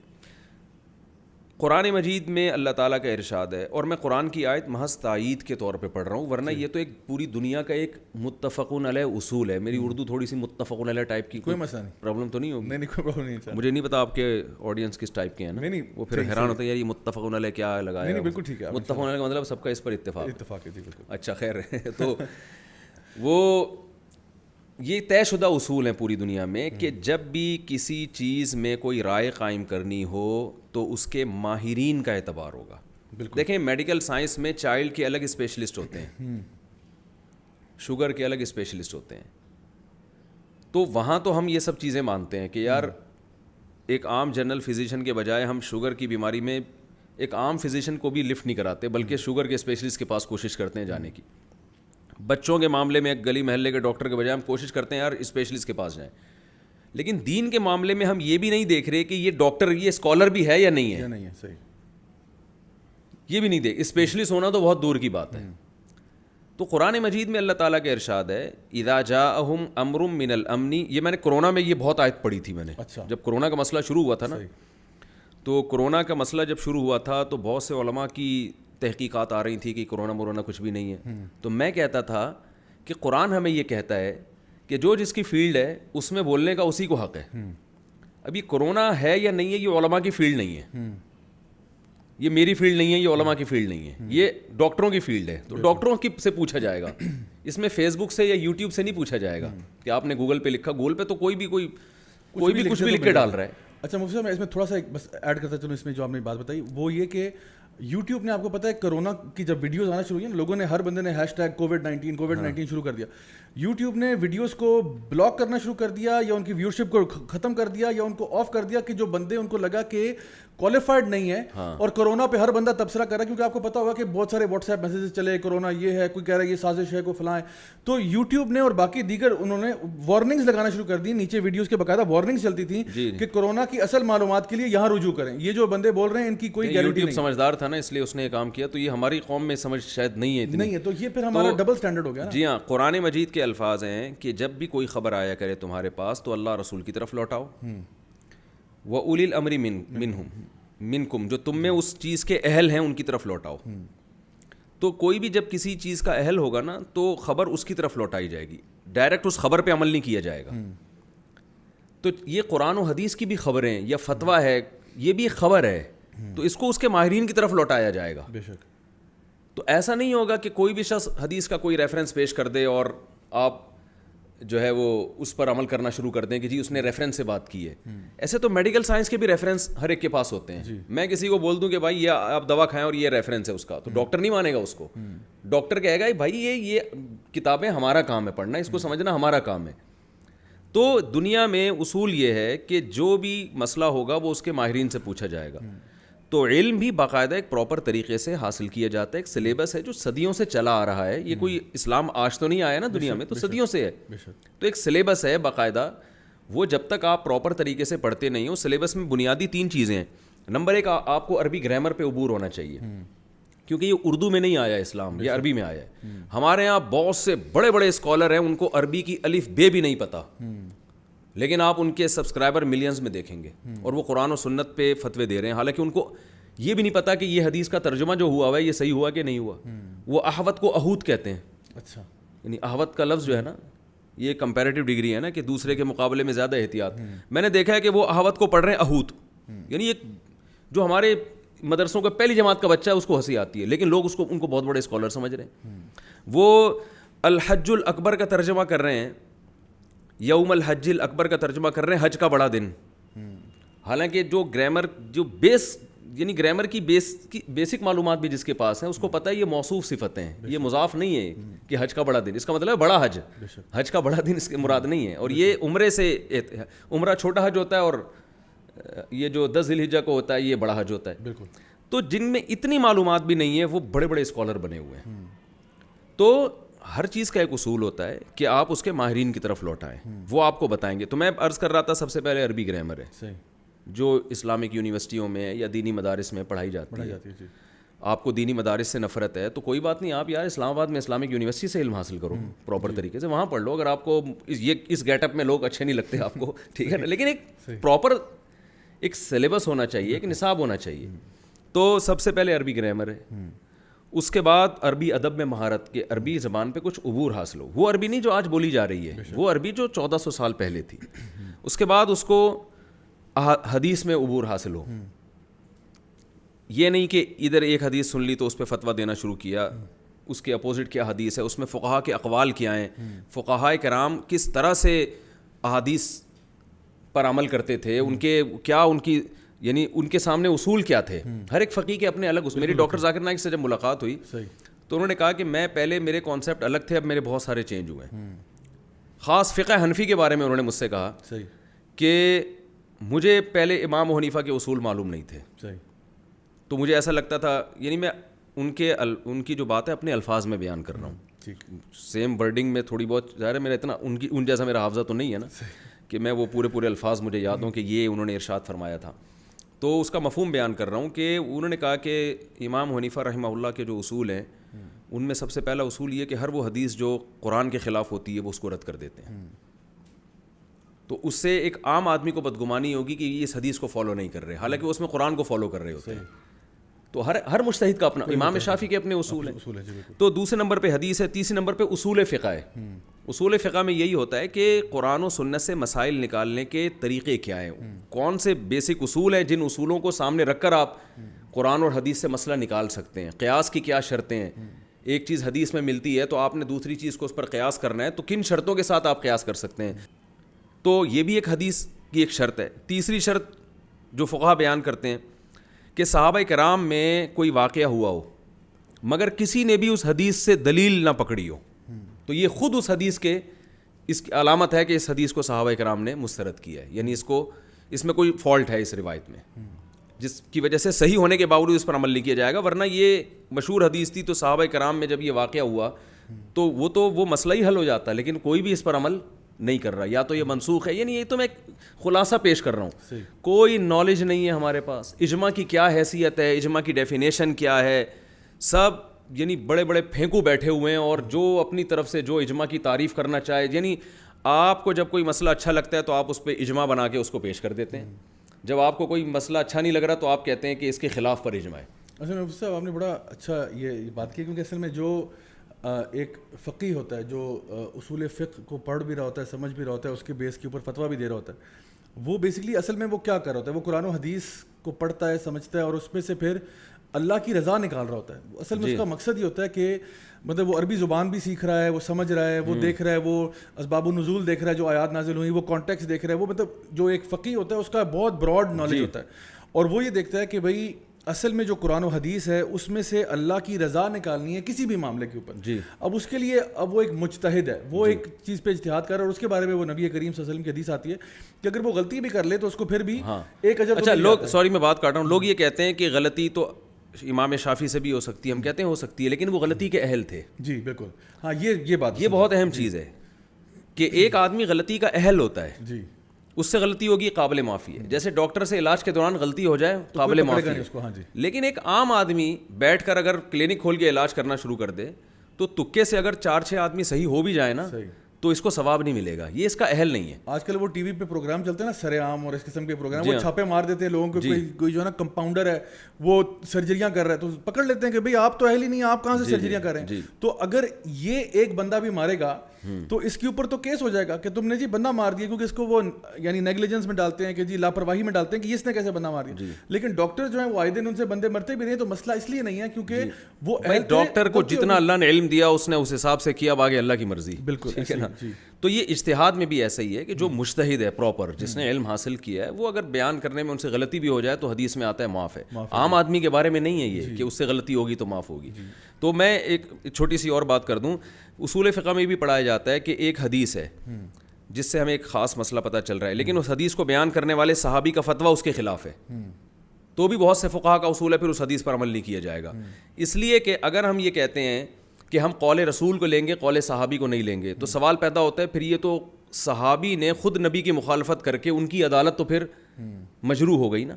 قرآن مجید میں اللہ تعالیٰ کا ارشاد ہے, اور میں قرآن کی آیت محض تائید کے طور پہ پڑھ رہا ہوں, ورنہ یہ تو ایک پوری دنیا کا ایک متفقون علیہ اصول ہے. میری اردو تھوڑی سی متفقون علیہ ٹائپ کی, کوئی مسئلہ نہیں, پرابلم تو نہیں ہوگی؟ نہیں کوئی پرابلم نہیں. مجھے نہیں پتا آپ کے آڈینس کس ٹائپ کے ہیں نا, وہ پھر حیران ہوتے ہیں یار یہ متفقون علیہ کیا لگایا. نہیں بالکل ٹھیک ہے, متفقون علیہ کا مطلب سب کا اس پر اتفاق ہے. جی بالکل. اچھا خیر ہے. تو وہ یہ طے شدہ اصول ہیں پوری دنیا میں کہ جب بھی کسی چیز میں کوئی رائے قائم کرنی ہو تو اس کے ماہرین کا اعتبار ہوگا. دیکھیں میڈیکل سائنس میں چائلڈ کے الگ اسپیشلسٹ ہوتے ہیں, شوگر کے الگ اسپیشلسٹ ہوتے ہیں, تو وہاں تو ہم یہ سب چیزیں مانتے ہیں کہ یار ایک عام جنرل فزیشین کے بجائے ہم شوگر کی بیماری میں ایک عام فزیشین کو بھی لفٹ نہیں کراتے, بلکہ شوگر کے اسپیشلسٹ کے پاس کوشش کرتے ہیں جانے کی. بچوں کے معاملے میں ایک گلی محلے کے ڈاکٹر کے بجائے ہم کوشش کرتے ہیں یار اسپیشلسٹ کے پاس جائیں. لیکن دین کے معاملے میں ہم یہ بھی نہیں دیکھ رہے کہ یہ ڈاکٹر یہ اسکالر بھی ہے یا نہیں ہے, صحیح, یہ بھی نہیں دیکھ. اسپیشلسٹ ہونا تو بہت دور کی بات ہے. تو قرآن مجید میں اللہ تعالیٰ کا ارشاد ہے اذا جاءہم امر من الامن, یہ میں نے کرونا میں یہ بہت آیت پڑھی تھی میں نے, جب کرونا کا مسئلہ شروع ہوا تھا نا, تو کرونا کا مسئلہ جب شروع ہوا تھا تو بہت سے علماء کی تحقیقات آ رہی تھی کہ کرونا کچھ بھی نہیں ہے. تو میں کہتا تھا کہ قرآن ہمیں یہ کہتا ہے کہ جو جس کی فیلڈ ہے اس میں بولنے کا اسی کو حق ہے. اب یہ کرونا ہے یا نہیں ہے یہ علماء کی فیلڈ نہیں ہے, یہ میری فیلڈ نہیں ہے, یہ علماء کی فیلڈ نہیں ہے, یہ ڈاکٹروں کی فیلڈ ہے. تو ڈاکٹروں کی سے پوچھا جائے گا, اس میں فیس بک سے یا یوٹیوب سے نہیں پوچھا جائے گا کہ آپ نے گوگل پہ لکھا. گوگل پہ تو کوئی بھی کچھ بھی لکھ کے ڈال رہا ہے. اچھا مفتی صاحب میں اس میں تھوڑا سا بس ایڈ کرتا چلوں, اس میں جو آپ نے بات بتائی وہ یہ کہ یوٹیوب نے آپ کو پتا ہے کرونا کی جب ویڈیوز آنا شروع ہوئی نا, لوگوں نے ہر بندے نے #COVID-19 شروع کر دیا. یوٹیوب نے ویڈیوز کو بلاک کرنا شروع کر دیا, یا ان کی ویورشپ کو ختم کر دیا, یا ان کو آف کر دیا کہ جو بندے ان کو لگا کہ کوالیفائڈ نہیں ہے. اور کرونا پہ ہر بندہ تبصرہ کر رہا ہے, کیونکہ آپ کو پتا ہوگا کہ بہت سارے واٹس ایپ میسیجز چلے کرونا یہ ہے, کوئی کہہ رہا ہے یہ سازش ہے, کوئی فلاں ہے. تو یوٹیوب نے اور باقی دیگر انہوں نے وارننگز لگانا شروع کر دی, نیچے ویڈیوز کے باقاعدہ وارننگز چلتی تھیں کہ کرونا کی اصل معلومات کے لیے یہاں رجوع کریں. یہ جو بندے بول رہے ہیں ان کی کوئی گارنٹی نہیں. سمجھدار تھا نا, اس لیے اس نے یہ کام کیا. تو یہ ہماری قوم میں سمجھ شاید نہیں ہے, تو یہ پھر ہمارا ڈبل سٹینڈرڈ ہو گیا. جی ہاں, قرآن مجید کے الفاظ ہیں کہ جب بھی کوئی خبر آیا کرے تمہارے پاس تو اللہ رسول کی طرف لوٹاؤ. وَأُولِي الْأَمْرِ مِنْكُمْ, جو تم میں اس چیز کے اہل ہیں ان کی طرف لوٹاؤ. تو کوئی بھی جب کسی چیز کا اہل ہوگا نا تو خبر اس کی طرف لوٹائی جائے گی, ڈائریکٹ اس خبر پہ عمل نہیں کیا جائے گا. تو یہ قرآن و حدیث کی بھی خبریں یا فتویٰ ہے یہ بھی خبر ہے تو اس کو اس کے ماہرین کی طرف لوٹایا جائے گا. بے شک. تو ایسا نہیں ہوگا کہ کوئی بھی شخص حدیث کا کوئی ریفرنس پیش کر دے اور آپ جو ہے وہ اس پر عمل کرنا شروع کر دیں کہ جی اس نے ریفرنس سے بات کی ہے. ایسے تو میڈیکل سائنس کے بھی ریفرنس ہر ایک کے پاس ہوتے ہیں. میں کسی کو بول دوں کہ بھائی یہ آپ دوا کھائیں اور یہ ریفرنس ہے اس کا, تو ڈاکٹر نہیں مانے گا اس کو. ڈاکٹر کہے گا بھائی یہ کتابیں ہمارا کام ہے پڑھنا, اس کو سمجھنا ہمارا کام ہے. تو دنیا میں اصول یہ ہے کہ جو بھی مسئلہ ہوگا وہ اس کے ماہرین سے پوچھا جائے گا. تو علم بھی باقاعدہ ایک پراپر طریقے سے حاصل کیا جاتا ہے. ایک سلیبس ہے جو صدیوں سے چلا آ رہا ہے. یہ کوئی اسلام آج تو نہیں آیا نا دنیا میں, تو صدیوں سے ہے. تو ایک سلیبس ہے باقاعدہ, وہ جب تک آپ پراپر طریقے سے پڑھتے نہیں ہو. سلیبس میں بنیادی 3 چیزیں ہیں. نمبر 1, آپ کو عربی گرامر پہ عبور ہونا چاہیے, کیونکہ یہ اردو میں نہیں آیا اسلام, یہ عربی میں آیا ہے. ہمارے یہاں بہت سے بڑے بڑے اسکالر ہیں, ان کو عربی کی الف بے بھی نہیں پتہ, لیکن آپ ان کے سبسکرائبر ملینز میں دیکھیں گے اور وہ قرآن و سنت پہ فتوے دے رہے ہیں, حالانکہ ان کو یہ بھی نہیں پتا کہ یہ حدیث کا ترجمہ جو ہوا ہے یہ صحیح ہوا کہ نہیں ہوا. وہ احوت کو اہوت کہتے ہیں. اچھا, یعنی احوت کا لفظ جو ہے نا, یہ کمپیریٹیو ڈگری ہے نا کہ دوسرے کے مقابلے میں زیادہ احتیاط. میں نے دیکھا ہے کہ وہ احوت کو پڑھ رہے ہیں اہوت, یعنی ایک جو ہمارے مدرسوں کا پہلی جماعت کا بچہ ہے اس کو ہنسی آتی ہے, لیکن لوگ ان کو بہت بڑے اسکالر سمجھ رہے ہیں. وہ الحج الاکبر کا ترجمہ کر رہے ہیں, یوم الحج الاکبر کا ترجمہ کر رہے ہیں حج کا بڑا دن. حالانکہ جو گرامر جو یعنی گرامر کی بیسک معلومات بھی جس کے پاس ہیں اس کو پتہ ہے یہ موصوف صفتیں ہیں, یہ مضاف نہیں ہے کہ حج کا بڑا دن, اس کا مطلب ہے بڑا حج. حج کا بڑا دن اس کے مراد نہیں ہے. اور یہ عمرے سے, عمرہ چھوٹا حج ہوتا ہے اور یہ جو 10 ذی الحجہ کو ہوتا ہے یہ بڑا حج ہوتا ہے. بالکل. تو جن میں اتنی معلومات بھی نہیں ہے وہ بڑے بڑے اسکالر بنے ہوئے ہیں. تو ہر چیز کا ایک اصول ہوتا ہے کہ آپ اس کے ماہرین کی طرف لوٹائیں, وہ آپ کو بتائیں گے. تو میں عرض کر رہا تھا سب سے پہلے عربی گرامر ہے جو اسلامک یونیورسٹیوں میں یا دینی مدارس میں پڑھائی جاتی ہے. آپ کو دینی مدارس سے نفرت ہے تو کوئی بات نہیں, آپ یار اسلام آباد میں اسلامک یونیورسٹی سے علم حاصل کرو پراپر طریقے سے, وہاں پڑھ لو. اگر آپ کو اس گیٹ اپ میں لوگ اچھے نہیں لگتے آپ کو, ٹھیک ہے نا, لیکن ایک پراپر ایک سلیبس ہونا چاہیے, ایک نصاب ہونا چاہیے. تو سب سے پہلے عربی گرامر ہے. اس کے بعد عربی ادب میں مہارت, کے عربی زبان پہ کچھ عبور حاصل ہو. وہ عربی نہیں جو آج بولی جا رہی ہے, وہ عربی جو 1400 سال پہلے تھی. اس کے بعد اس کو حدیث میں عبور حاصل ہو. یہ نہیں کہ ادھر ایک حدیث سن لی تو اس پہ فتویٰ دینا شروع کیا, اس کے اپوزٹ کیا حدیث ہے, اس میں فقہا کے اقوال کیا ہیں, فقہائے کرام کس طرح سے احادیث پر عمل کرتے تھے, ان کے کیا ان کی یعنی ان کے سامنے اصول کیا تھے. ہر ایک فقیہ کے اپنے الگ اصول. میری ڈاکٹر ذاکر نائک سے جب ملاقات ہوئی تو انہوں نے کہا کہ میں پہلے میرے کانسیپٹ الگ تھے, اب میرے بہت سارے چینج ہوئے ہیں. خاص فقہ حنفی کے بارے میں انہوں نے مجھ سے کہا کہ مجھے پہلے امام حنیفہ کے اصول معلوم نہیں تھے, تو مجھے ایسا لگتا تھا, یعنی میں ان کی جو بات ہے اپنے الفاظ میں بیان کر رہا ہوں, سیم ورڈنگ میں تھوڑی بہت. ظاہر ہے میرا اتنا ان جیسا میرا حافظہ تو نہیں ہے نا کہ میں وہ پورے الفاز مجھے یاد ہوں کہ یہ انہوں نے ارشاد فرمایا تھا. تو اس کا مفہوم بیان کر رہا ہوں کہ انہوں نے کہا کہ امام حنیفہ رحمہ اللہ کے جو اصول ہیں ان میں سب سے پہلا اصول یہ کہ ہر وہ حدیث جو قرآن کے خلاف ہوتی ہے وہ اس کو رد کر دیتے ہیں. تو اس سے ایک عام آدمی کو بدگمانی ہوگی کہ یہ اس حدیث کو فالو نہیں کر رہے, حالانکہ اس میں قرآن کو فالو کر رہے ہوتے ہیں. تو ہر مجتہد کا اپنا, امام شافعی کے اپنے اصول ہیں. تو دوسرے نمبر پہ حدیث ہے, تیسرے نمبر پہ اصول فقہ ہے. اصول فقہ میں یہی ہوتا ہے کہ قرآن و سنت سے مسائل نکالنے کے طریقے کیا ہیں, کون سے بیسک اصول ہیں جن اصولوں کو سامنے رکھ کر آپ قرآن اور حدیث سے مسئلہ نکال سکتے ہیں. قیاس کی کیا شرطیں ہیں, ایک چیز حدیث میں ملتی ہے تو آپ نے دوسری چیز کو اس پر قیاس کرنا ہے, تو کن شرطوں کے ساتھ آپ قیاس کر سکتے ہیں. تو یہ بھی ایک حدیث کی ایک شرط ہے. تیسری شرط جو فقہا بیان کرتے ہیں کہ صحابہ کرام میں کوئی واقعہ ہوا ہو مگر کسی نے بھی اس حدیث سے دلیل نہ پکڑی ہو, تو یہ خود اس حدیث اس کی علامت ہے کہ اس حدیث کو صحابہ کرام نے مسترد کیا ہے, یعنی اس میں کوئی فالٹ ہے اس روایت میں, جس کی وجہ سے صحیح ہونے کے باوجود اس پر عمل نہیں کیا جائے گا. ورنہ یہ مشہور حدیث تھی تو صحابہ کرام میں جب یہ واقعہ ہوا تو وہ مسئلہ ہی حل ہو جاتا, لیکن کوئی بھی اس پر عمل نہیں کر رہا, یا تو یہ منسوخ ہے. یعنی یہ تو میں خلاصہ پیش کر رہا ہوں, کوئی نالج نہیں ہے ہمارے پاس. اجماع کی کیا حیثیت ہے, اجماع کی ڈیفینیشن کیا ہے, سب یعنی بڑے بڑے پھینکو بیٹھے ہوئے ہیں, اور جو اپنی طرف سے جو اجماع کی تعریف کرنا چاہے, یعنی آپ کو جب کوئی مسئلہ اچھا لگتا ہے تو آپ اس پہ اجماع بنا کے اس کو پیش کر دیتے ہیں, جب آپ کو کوئی مسئلہ اچھا نہیں لگ رہا تو آپ کہتے ہیں کہ اس کے خلاف پر اجماع ہے. اصل میں صاحب آپ نے بڑا اچھا یہ بات کی, کیونکہ اصل میں جو ایک فقیہ ہوتا ہے جو اصول فقہ کو پڑھ بھی رہا ہوتا ہے, سمجھ بھی رہا ہوتا ہے, اس کے بیس کے اوپر فتویٰ بھی دے رہا ہوتا ہے, وہ بیسکلی اصل میں وہ کیا کر رہا ہوتا ہے, وہ قرآن و حدیث کو پڑھتا ہے, سمجھتا ہے اور اس میں سے پھر اللہ کی رضا نکال رہا ہوتا ہے. اصل میں اس کا مقصد یہ ہوتا ہے کہ مطلب وہ عربی زبان بھی سیکھ رہا ہے, وہ سمجھ رہا ہے, وہ دیکھ رہا ہے, وہ اسباب النزول دیکھ رہا ہے, جو آیات نازل ہوئی وہ کانٹیکسٹ دیکھ رہا ہے, وہ مطلب جو ایک فقیہ ہوتا ہے اس کا بہت براڈ نالج ہوتا ہے, اور وہ یہ دیکھتا ہے کہ بھائی اصل میں جو قرآن و حدیث ہے اس میں سے اللہ کی رضا نکالنی ہے کسی بھی معاملے کے اوپر. اب اس کے لیے اب وہ ایک مجتہد ہے, وہ ایک چیز پہ اجتہاد کر رہا ہے, اور اس کے بارے میں وہ نبی کریم صلی اللہ علیہ وسلم کی حدیث آتی ہے کہ اگر وہ غلطی بھی کر لے تو اس کو پھر بھی ایک اجر. اچھا لوگ, سوری میں بات کاٹ رہا ہوں, لوگ یہ کہتے ہیں کہ غلطی تو امام شافعی سے بھی ہو سکتی ہے, ہم کہتے ہیں ہو سکتی ہے, لیکن وہ غلطی کے اہل تھے. جی بالکل, ہاں یہ بات یہ بہت اہم چیز ہے کہ ایک آدمی غلطی کا اہل ہوتا ہے, جی اس سے غلطی ہوگی قابل معافی ہے. جیسے ڈاکٹر سے علاج کے دوران غلطی ہو جائے قابل معافی ہے, لیکن ایک عام آدمی بیٹھ کر اگر کلینک کھول کے علاج کرنا شروع کر دے تو تکے سے اگر 4-6 آدمی صحیح ہو بھی جائے نا تو اس کو ثواب نہیں ملے گا, یہ اس کا اہل نہیں ہے. آج کل وہ ٹی وی پہ پروگرام چلتے ہیں نا سر عام اور اس قسم کے پروگرام, وہ چھاپے مار دیتے ہیں لوگوں کو, کوئی جو ہے نا کمپاؤنڈر ہے وہ سرجریاں کر رہا ہے تو پکڑ لیتے ہیں کہ بھئی آپ تو اہل ہی نہیں, آپ کہاں سے سرجریاں کر رہے ہیں. تو اگر یہ ایک بندہ بھی مارے گا تو اس کے اوپر تو کیس ہو جائے گا کہ تم نے جی بندہ مار دیا, کیونکہ اس کو وہ یعنی نیگلیجنس میں ڈالتے ہیں کہ جی لاپرواہی میں ڈالتے ہیں کہ اس نے کیسے بندہ مار دیا. لیکن ڈاکٹر جو ہیں وہ آئے دن ان سے بندے مرتے بھی نہیں, تو مسئلہ اس لیے نہیں ہے کیونکہ وہ ڈاکٹر کو جتنا اللہ نے علم دیا اس نے اس حساب سے کیا, اب آگے اللہ کی مرضی. بالکل ٹھیک ہے نا. تو یہ اجتہاد میں بھی ایسا ہی ہے کہ جو مجتہد ہے پراپر, جس نے علم حاصل کیا ہے, وہ اگر بیان کرنے میں ان سے غلطی بھی ہو جائے تو حدیث میں آتا ہے معاف ہے. عام آدمی کے بارے میں نہیں ہے یہ کہ اس سے غلطی ہوگی تو معاف ہوگی. تو میں ایک چھوٹی سی اور بات کر دوں, اصول فقہ میں بھی پڑھایا جاتا ہے کہ ایک حدیث ہے جس سے ہمیں ایک خاص مسئلہ پتہ چل رہا ہے, لیکن اس حدیث کو بیان کرنے والے صحابی کا فتویٰ اس کے خلاف ہے, تو بھی بہت سے فقہا کا اصول ہے پھر اس حدیث پر عمل نہیں کیا جائے گا. اس لیے کہ اگر ہم یہ کہتے ہیں کہ ہم قول رسول کو لیں گے, قول صحابی کو نہیں لیں گے, تو سوال پیدا ہوتا ہے پھر یہ تو صحابی نے خود نبی کی مخالفت کر کے ان کی عدالت تو پھر مجروح ہو گئی نا.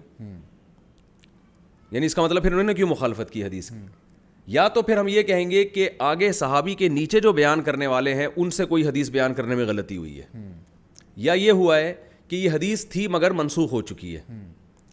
یعنی اس کا مطلب پھر انہوں نے کیوں مخالفت کی حدیث کی. یا تو پھر ہم یہ کہیں گے کہ آگے صحابی کے نیچے جو بیان کرنے والے ہیں ان سے کوئی حدیث بیان کرنے میں غلطی ہوئی ہے, یا یہ ہوا ہے کہ یہ حدیث تھی مگر منسوخ ہو چکی ہے,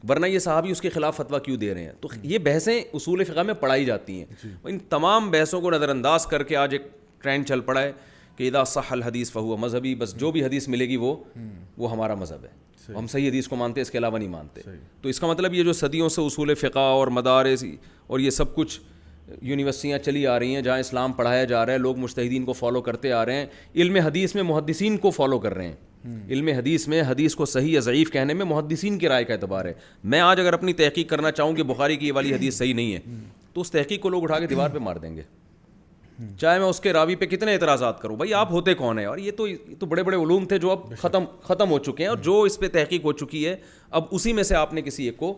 ورنہ یہ صحابی اس کے خلاف فتویٰ کیوں دے رہے ہیں. تو یہ بحثیں اصول فقہ میں پڑھائی جاتی ہیں. ان تمام بحثوں کو نظر انداز کر کے آج ایک ٹرینڈ چل پڑا ہے کہ اذا صح الحدیث فہو مذہبی, بس جو بھی حدیث ملے گی وہ ہمارا مذہب ہے, ہم صحیح حدیث کو مانتے ہیں, اس کے علاوہ نہیں مانتے. تو اس کا مطلب یہ جو صدیوں سے اصول فقہ اور مدارس اور یہ سب کچھ یونیورسٹیاں چلی آ رہی ہیں جہاں اسلام پڑھایا جا رہا ہے, لوگ مجتہدین کو فالو کرتے آ رہے ہیں, علم حدیث میں محدثین کو فالو کر رہے ہیں. علم حدیث میں حدیث کو صحیح یا ضعیف کہنے میں محدثین کی رائے کا اعتبار ہے. میں آج اگر اپنی تحقیق کرنا چاہوں کہ بخاری کی یہ والی حدیث صحیح نہیں ہے تو اس تحقیق کو لوگ اٹھا کے دیوار پہ مار دیں گے, چاہے میں اس کے راوی پہ کتنے اعتراضات کروں. بھائی آپ ہوتے کون ہیں, اور یہ تو بڑے بڑے علوم تھے جو اب ختم ہو چکے ہیں, اور جو اس پہ تحقیق ہو چکی ہے اب اسی میں سے آپ نے کسی ایک کو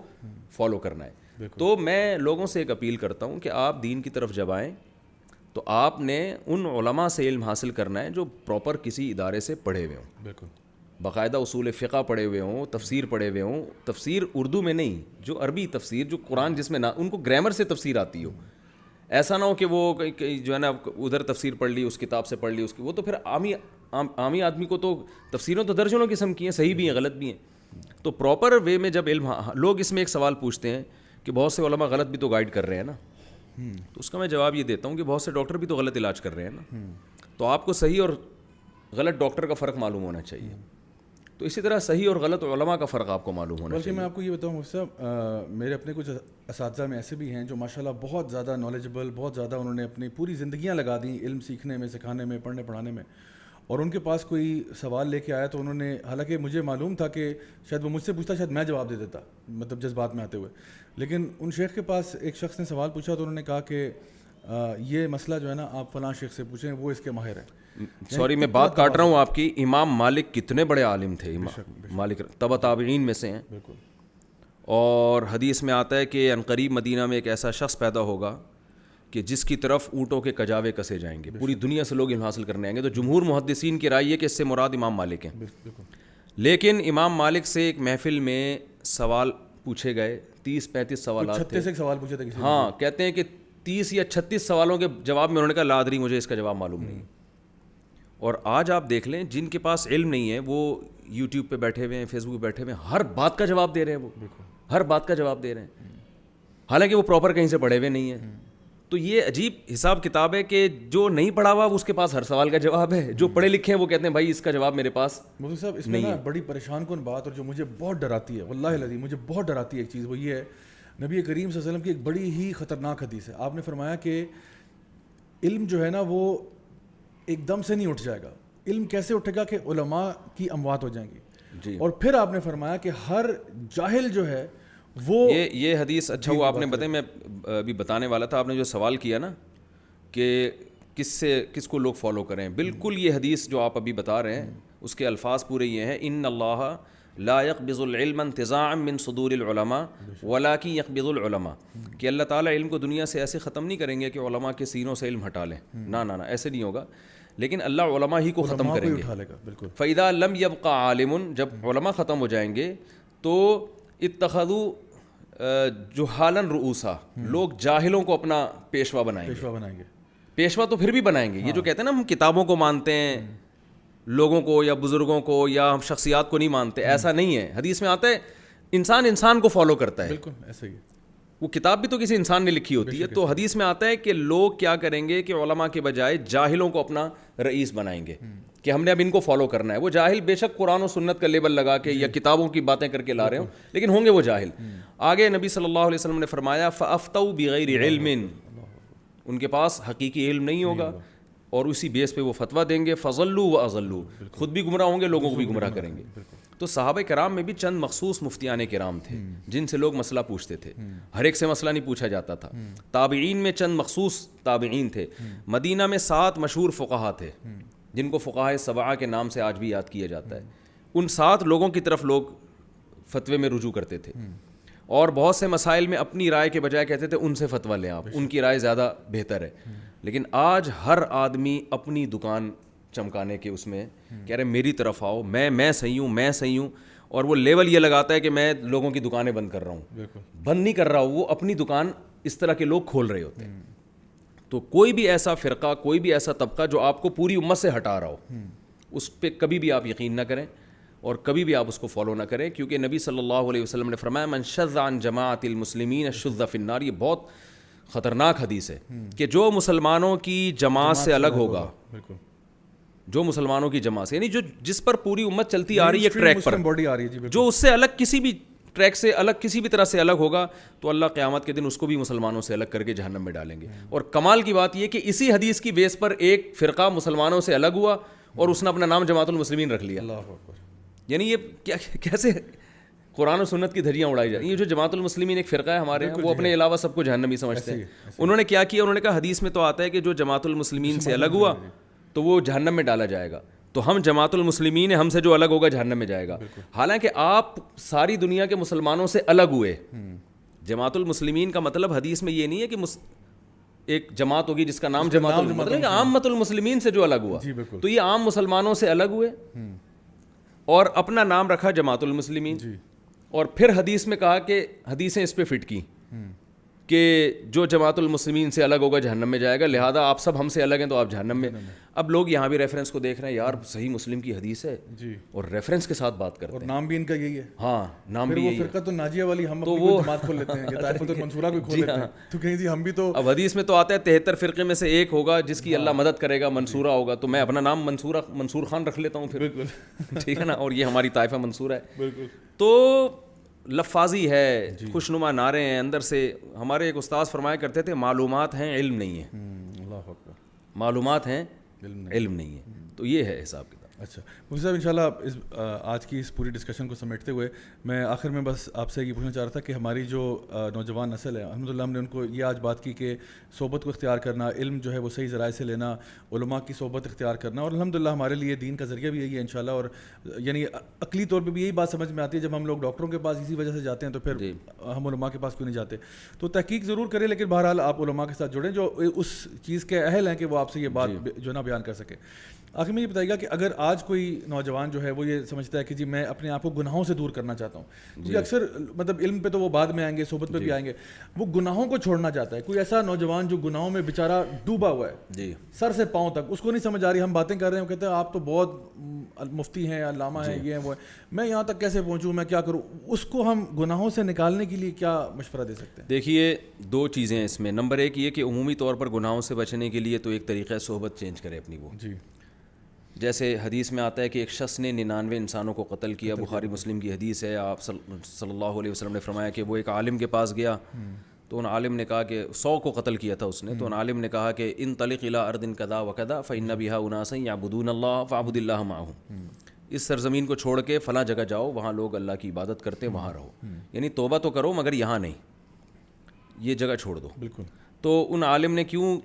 فالو کرنا ہے. تو میں لوگوں سے ایک اپیل کرتا ہوں کہ آپ دین کی طرف جب آئیں تو آپ نے ان علماء سے علم حاصل کرنا ہے جو پراپر کسی ادارے سے پڑھے ہوئے ہوں, بالکل باقاعدہ اصول فقہ پڑھے ہوئے ہوں, تفسیر پڑھے ہوئے ہوں, تفسیر اردو میں نہیں, جو عربی تفسیر, جو قرآن جس میں نہ ان کو گرامر سے تفسیر آتی ہو. ایسا نہ ہو کہ وہ جو ہے نا ادھر تفسیر پڑھ لی, اس کتاب سے پڑھ لی, اس کی وہ تو پھر عامی آدمی کو تو تفسیروں تو درجنوں قسم کی ہیں, صحیح بھی ہیں غلط بھی ہیں. تو پراپر وے میں جب علم, لوگ اس میں ایک سوال پوچھتے ہیں کہ بہت سے علماء غلط بھی تو گائیڈ کر رہے ہیں نا, تو اس کا میں جواب یہ دیتا ہوں کہ بہت سے ڈاکٹر بھی تو غلط علاج کر رہے ہیں نا, تو آپ کو صحیح اور غلط ڈاکٹر کا فرق معلوم ہونا چاہیے. تو اسی طرح صحیح اور غلط علماء کا فرق آپ کو معلوم ہونا چاہیے. میں آپ کو یہ بتاؤں مفتی صاحب, میرے اپنے کچھ اساتذہ میں ایسے بھی ہیں جو ماشاءاللہ بہت زیادہ نالجبل, بہت زیادہ انہوں نے اپنی پوری زندگیاں لگا دیں علم سیکھنے میں, سکھانے میں, پڑھنے پڑھانے میں, اور ان کے پاس کوئی سوال لے کے آیا تو انہوں نے, حالانکہ مجھے معلوم تھا کہ شاید وہ مجھ سے پوچھتا, شاید میں جواب دے دیتا, مطلب جذبات میں آتے ہوئے, لیکن ان شیخ کے پاس ایک شخص نے سوال پوچھا تو انہوں نے کہا کہ یہ مسئلہ جو ہے نا آپ فلاں شیخ سے پوچھیں, وہ اس کے ماہر ہیں. سوری میں بات کاٹ رہا ہوں آپ کی, امام مالک کتنے بڑے عالم تھے, امام مالک تبع تابعین میں سے ہیں, بالکل. اور حدیث میں آتا ہے کہ عنقریب مدینہ میں ایک ایسا شخص پیدا ہوگا کہ جس کی طرف اونٹوں کے کجاوے کسے جائیں گے, پوری دنیا سے لوگ علم حاصل کرنے آئیں گے. تو جمہور محدثین کی رائے ہے کہ اس سے مراد امام مالک ہیں. لیکن امام مالک سے ایک محفل میں سوال پوچھے گئے, 30-35 سوالات تھے. 36 سوال پوچھے تھے. ہاں, کہتے ہیں کہ 30 یا 36 سوالوں کے جواب میں انہوں نے کہا لا ادری, مجھے اس کا جواب معلوم نہیں. اور آج آپ دیکھ لیں جن کے پاس علم نہیں ہے وہ یوٹیوب پہ بیٹھے ہوئے ہیں, فیس بک پہ بیٹھے ہوئے ہیں, ہر بات کا جواب دے رہے ہیں, وہ ہر بات کا جواب دے رہے ہیں, حالانکہ وہ پراپر کہیں سے پڑھے ہوئے نہیں ہیں. تو یہ عجیب حساب کتاب ہے کہ جو نہیں پڑھا ہوا اس کے پاس ہر سوال کا جواب ہے, جو پڑھے لکھے ہیں وہ کہتے ہیں بھائی اس کا جواب میرے پاس. مفتی صاحب اس میں نا بڑی پریشان کن بات اور جو مجھے بہت ڈراتی ہے, واللہ العظیم مجھے بہت ڈراتی ہے ایک چیز, وہ یہ ہے نبی کریم صلی اللہ علیہ وسلم کی ایک بڑی ہی خطرناک حدیث ہے. آپ نے فرمایا کہ علم جو ہے نا وہ ایک دم سے نہیں اٹھ جائے گا. علم کیسے اٹھے گا کہ علماء کی اموات ہو جائیں گی جی. اور پھر آپ نے فرمایا کہ ہر جاہل جو ہے وہ یہ حدیث اچھا وہ آپ نے بتایا, میں ابھی بتانے والا تھا, آپ نے جو سوال کیا نا کہ کس کو لوگ فالو کریں, بالکل یہ حدیث جو آپ ابھی بتا رہے ہیں اس کے الفاظ پورے یہ ہیں, ان اللہ لا يقبض العلم انتزاعا من صدور العلماء ولكن يقبض العلماء, کہ اللہ تعالیٰ علم کو دنیا سے ایسے ختم نہیں کریں گے کہ علماء کے سینوں سے علم ہٹا لیں, نہ ایسے نہیں ہوگا, لیکن اللہ علماء ہی کو ختم کریں گے. فَإِذَا لَمْ يَبْقَ عَالِمٌ, جب علماء ختم ہو جائیں گے تو اتخذوا جہالا رؤوسا, لوگ جاہلوں کو اپنا پیشوا بنائیں گے. پیشوا تو پھر بھی بنائیں گے. یہ جو کہتے ہیں نا ہم کتابوں کو مانتے ہیں, لوگوں کو یا بزرگوں کو یا ہم شخصیات کو نہیں مانتے, ایسا نہیں ہے. حدیث میں آتا ہے انسان کو فالو کرتا ہے. بالکل ایسا ہی. وہ کتاب بھی تو کسی انسان نے لکھی ہوتی ہے. تو حدیث میں آتا ہے کہ لوگ کیا کریں گے کہ علماء کے بجائے جاہلوں کو اپنا رئیس بنائیں گے کہ ہم نے اب ان کو فالو کرنا ہے. وہ جاہل بے شک قرآن و سنت کا لیبل لگا کے یا کتابوں کی باتیں کر کے لا رہے ہوں, لیکن ہوں گے وہ جاہل. آگے نبی صلی اللہ علیہ وسلم نے فرمایا فَأَفْتَوْا بِغَيْرِ عِلْمٍ, ان کے پاس حقیقی علم نہیں ہوگا اور اسی بیس پہ وہ فتویٰ دیں گے. فَضَلُّوا وَأَضَلُّوا, خود بھی گمراہ ہوں گے, لوگوں کو بھی گمراہ کریں گے. تو صحابہ کرام میں بھی چند مخصوص مفتیان کرام تھے جن سے لوگ مسئلہ پوچھتے تھے, ہر ایک سے مسئلہ نہیں پوچھا جاتا تھا. تابعین میں چند مخصوص تابعین تھے. مدینہ میں 7 مشہور فقہا تھے جن کو فقہاء سبعہ کے نام سے آج بھی یاد کیا جاتا ہے. ان 7 لوگوں کی طرف لوگ فتوے میں رجوع کرتے تھے اور بہت سے مسائل میں اپنی رائے کے بجائے کہتے تھے ان سے فتویٰ لیں آپ, ان کی رائے زیادہ بہتر ہے. لیکن آج ہر آدمی اپنی دکان چمکانے کے اس میں کہہ رہے میری طرف آؤ, میں صحیح ہوں, اور وہ لیول یہ لگاتا ہے کہ میں لوگوں کی دکانیں بند کر رہا ہوں. بند نہیں کر رہا ہوں, وہ اپنی دکان اس طرح کے لوگ کھول رہے ہوتے ہیں. تو کوئی بھی ایسا فرقہ, کوئی بھی ایسا طبقہ جو آپ کو پوری امت سے ہٹا رہا ہو, اس پہ کبھی بھی آپ یقین نہ کریں اور کبھی بھی آپ اس کو فالو نہ کریں, کیونکہ نبی صلی اللہ علیہ وسلم نے فرمایا من شذ عن جماعت المسلمین شذ فی النار. یہ بہت خطرناک حدیث ہے کہ جو مسلمانوں کی جماعت سے الگ ہوگا, جو مسلمانوں کی جماعت سے, یعنی جس پر پوری امت چلتی آ رہی ہے ٹریک پر, جو اس سے الگ کسی بھی ٹریک سے الگ کسی بھی طرح سے الگ ہوگا تو اللہ قیامت کے دن اس کو بھی مسلمانوں سے الگ کر کے جہنم میں ڈالیں گے. اور کمال کی بات یہ کہ اسی حدیث کی بیس پر ایک فرقہ مسلمانوں سے الگ ہوا اور اس نے اپنا نام جماعت المسلمین رکھ لیا. یعنی یہ کیسے قرآن و سنت کی دھجیاں اڑائی جائیں. یہ جو جماعت المسلمین ایک فرقہ ہے ہمارے یہاں, وہ اپنے علاوہ سب کو جہنمی سمجھتے ہیں. انہوں نے کیا کیا, انہوں نے کہا حدیث میں تو آتا ہے کہ جو جماعت المسلمین سے الگ ہوا تو وہ جہنم میں ڈالا جائے گا, تو ہم جماعت المسلمین ہیں, ہم سے جو الگ ہوگا جہنم میں جائے گا. حالانکہ آپ ساری دنیا کے مسلمانوں سے الگ ہوئے. جماعت المسلمین کا مطلب حدیث میں یہ نہیں ہے کہ ایک جماعت ہوگی جس کا نام جماعت المسلمین, عامت المسلمین سے جو الگ ہوا, تو یہ عام مسلمانوں سے الگ ہوئے اور اپنا نام رکھا جماعت المسلمین. اور پھر حدیث میں کہا کہ حدیثیں اس پہ فٹ کی کہ جو جماعت المسلمین سے الگ ہوگا جہنم میں جائے گا, لہذا آپ سب ہم سے الگ ہیں تو آپ جہنم میں. اب لوگ یہاں بھی ریفرنس کو دیکھ رہے ہیں, یار صحیح مسلم کی حدیث ہے اور ریفرنس کے ساتھ بات کرتے ہیں, اور نام بھی ان کا یہی ہے. ہاں نام بھی یہی ہے. فرقۃ الناجیہ والی ہم اپنی کوئی جماعت کھول لیتے ہیں, یا طائفۃ المنصورہ کو کھول لیتے ہیں, تو کہیں جی ہم بھی تو. اب حدیث میں تو آتا ہے 73 فرقے میں سے ایک ہوگا جس کی اللہ مدد کرے گا, منصورہ ہوگا, تو میں اپنا نام منصور خان رکھ لیتا ہوں پھر. ٹھیک ہے نا, اور یہ ہماری طائفہ منصورہ ہے. بالکل. تو لفاظی ہے, خوشنما نعرے ہیں اندر سے. ہمارے ایک استاذ فرمایا کرتے تھے معلومات ہیں علم نہیں ہے. اللہ اکبر. معلومات ہیں علم نہیں ہے. تو یہ ہے حساب کتاب. اچھا مفتی صاحب, انشاءاللہ آج کی اس پوری ڈسکشن کو سمیٹتے ہوئے میں آخر میں بس آپ سے یہ پوچھنا چاہ رہا تھا کہ ہماری جو نوجوان نسل ہے, الحمدللہ ہم نے ان کو یہ آج بات کی کہ صحبت کو اختیار کرنا, علم جو ہے وہ صحیح ذرائع سے لینا, علماء کی صحبت اختیار کرنا, اور الحمدللہ ہمارے لیے دین کا ذریعہ بھی یہی ہے انشاءاللہ. اور یعنی عقلی طور پہ بھی یہی بات سمجھ میں آتی ہے, جب ہم لوگ ڈاکٹروں کے پاس اسی وجہ سے جاتے ہیں تو پھر ہم علماء کے پاس کیوں نہیں جاتے. تو تحقیق ضرور کریں, لیکن بہرحال آپ علماء کے ساتھ جڑیں جو اس چیز کے اہل ہیں کہ وہ آپ سے یہ بات جو ہے نا بیان کر سکے. آخر میں یہ بتائیے گا کہ اگر آج کوئی نوجوان جو ہے وہ یہ سمجھتا ہے کہ جی میں اپنے آپ کو گناہوں سے دور کرنا چاہتا ہوں, کیونکہ اکثر مطلب علم پہ تو وہ بعد میں آئیں گے, صحبت پہ بھی آئیں گے, وہ گناہوں کو چھوڑنا چاہتا ہے, کوئی ایسا نوجوان جو گناہوں میں بیچارہ ڈوبا ہوا ہے جی سر سے پاؤں تک, اس کو نہیں سمجھ آ رہی, ہم باتیں کر رہے ہیں, وہ کہتے ہیں آپ تو بہت مفتی ہیں, علامہ ہیں, یہ ہیں وہ ہیں, میں یہاں تک کیسے پہنچوں, میں کیا کروں, اس کو ہم گناہوں سے نکالنے کے لیے کیا مشورہ دے سکتے ہیں؟ دیکھیے دو چیزیں ہیں اس میں. نمبر ایک یہ کہ عمومی طور پر گناہوں سے بچنے کے لیے تو ایک طریقہ صحبت چینج کرے اپنی. وہ جی جیسے حدیث میں آتا ہے کہ ایک شخص نے 99 انسانوں کو قتل کیا, بخاری مسلم کی حدیث ہے. آپ صلی اللہ علیہ وسلم نے فرمایا کہ وہ ایک عالم کے پاس گیا, تو ان عالم نے کہا کہ 100 کو قتل کیا تھا اس نے, تو ان عالم نے کہا کہ انطلق الی ارض کذا وکذا فإن بها اناسا یعبدون اللہ فاعبد اللہ معهم, اس سرزمین کو چھوڑ کے فلاں جگہ جاؤ, وہاں لوگ اللہ کی عبادت کرتے ہیں, وہاں رہو. یعنی توبہ تو کرو مگر یہاں نہیں, یہ جگہ چھوڑ دو. بالکل. تو ان عالم نے کیوں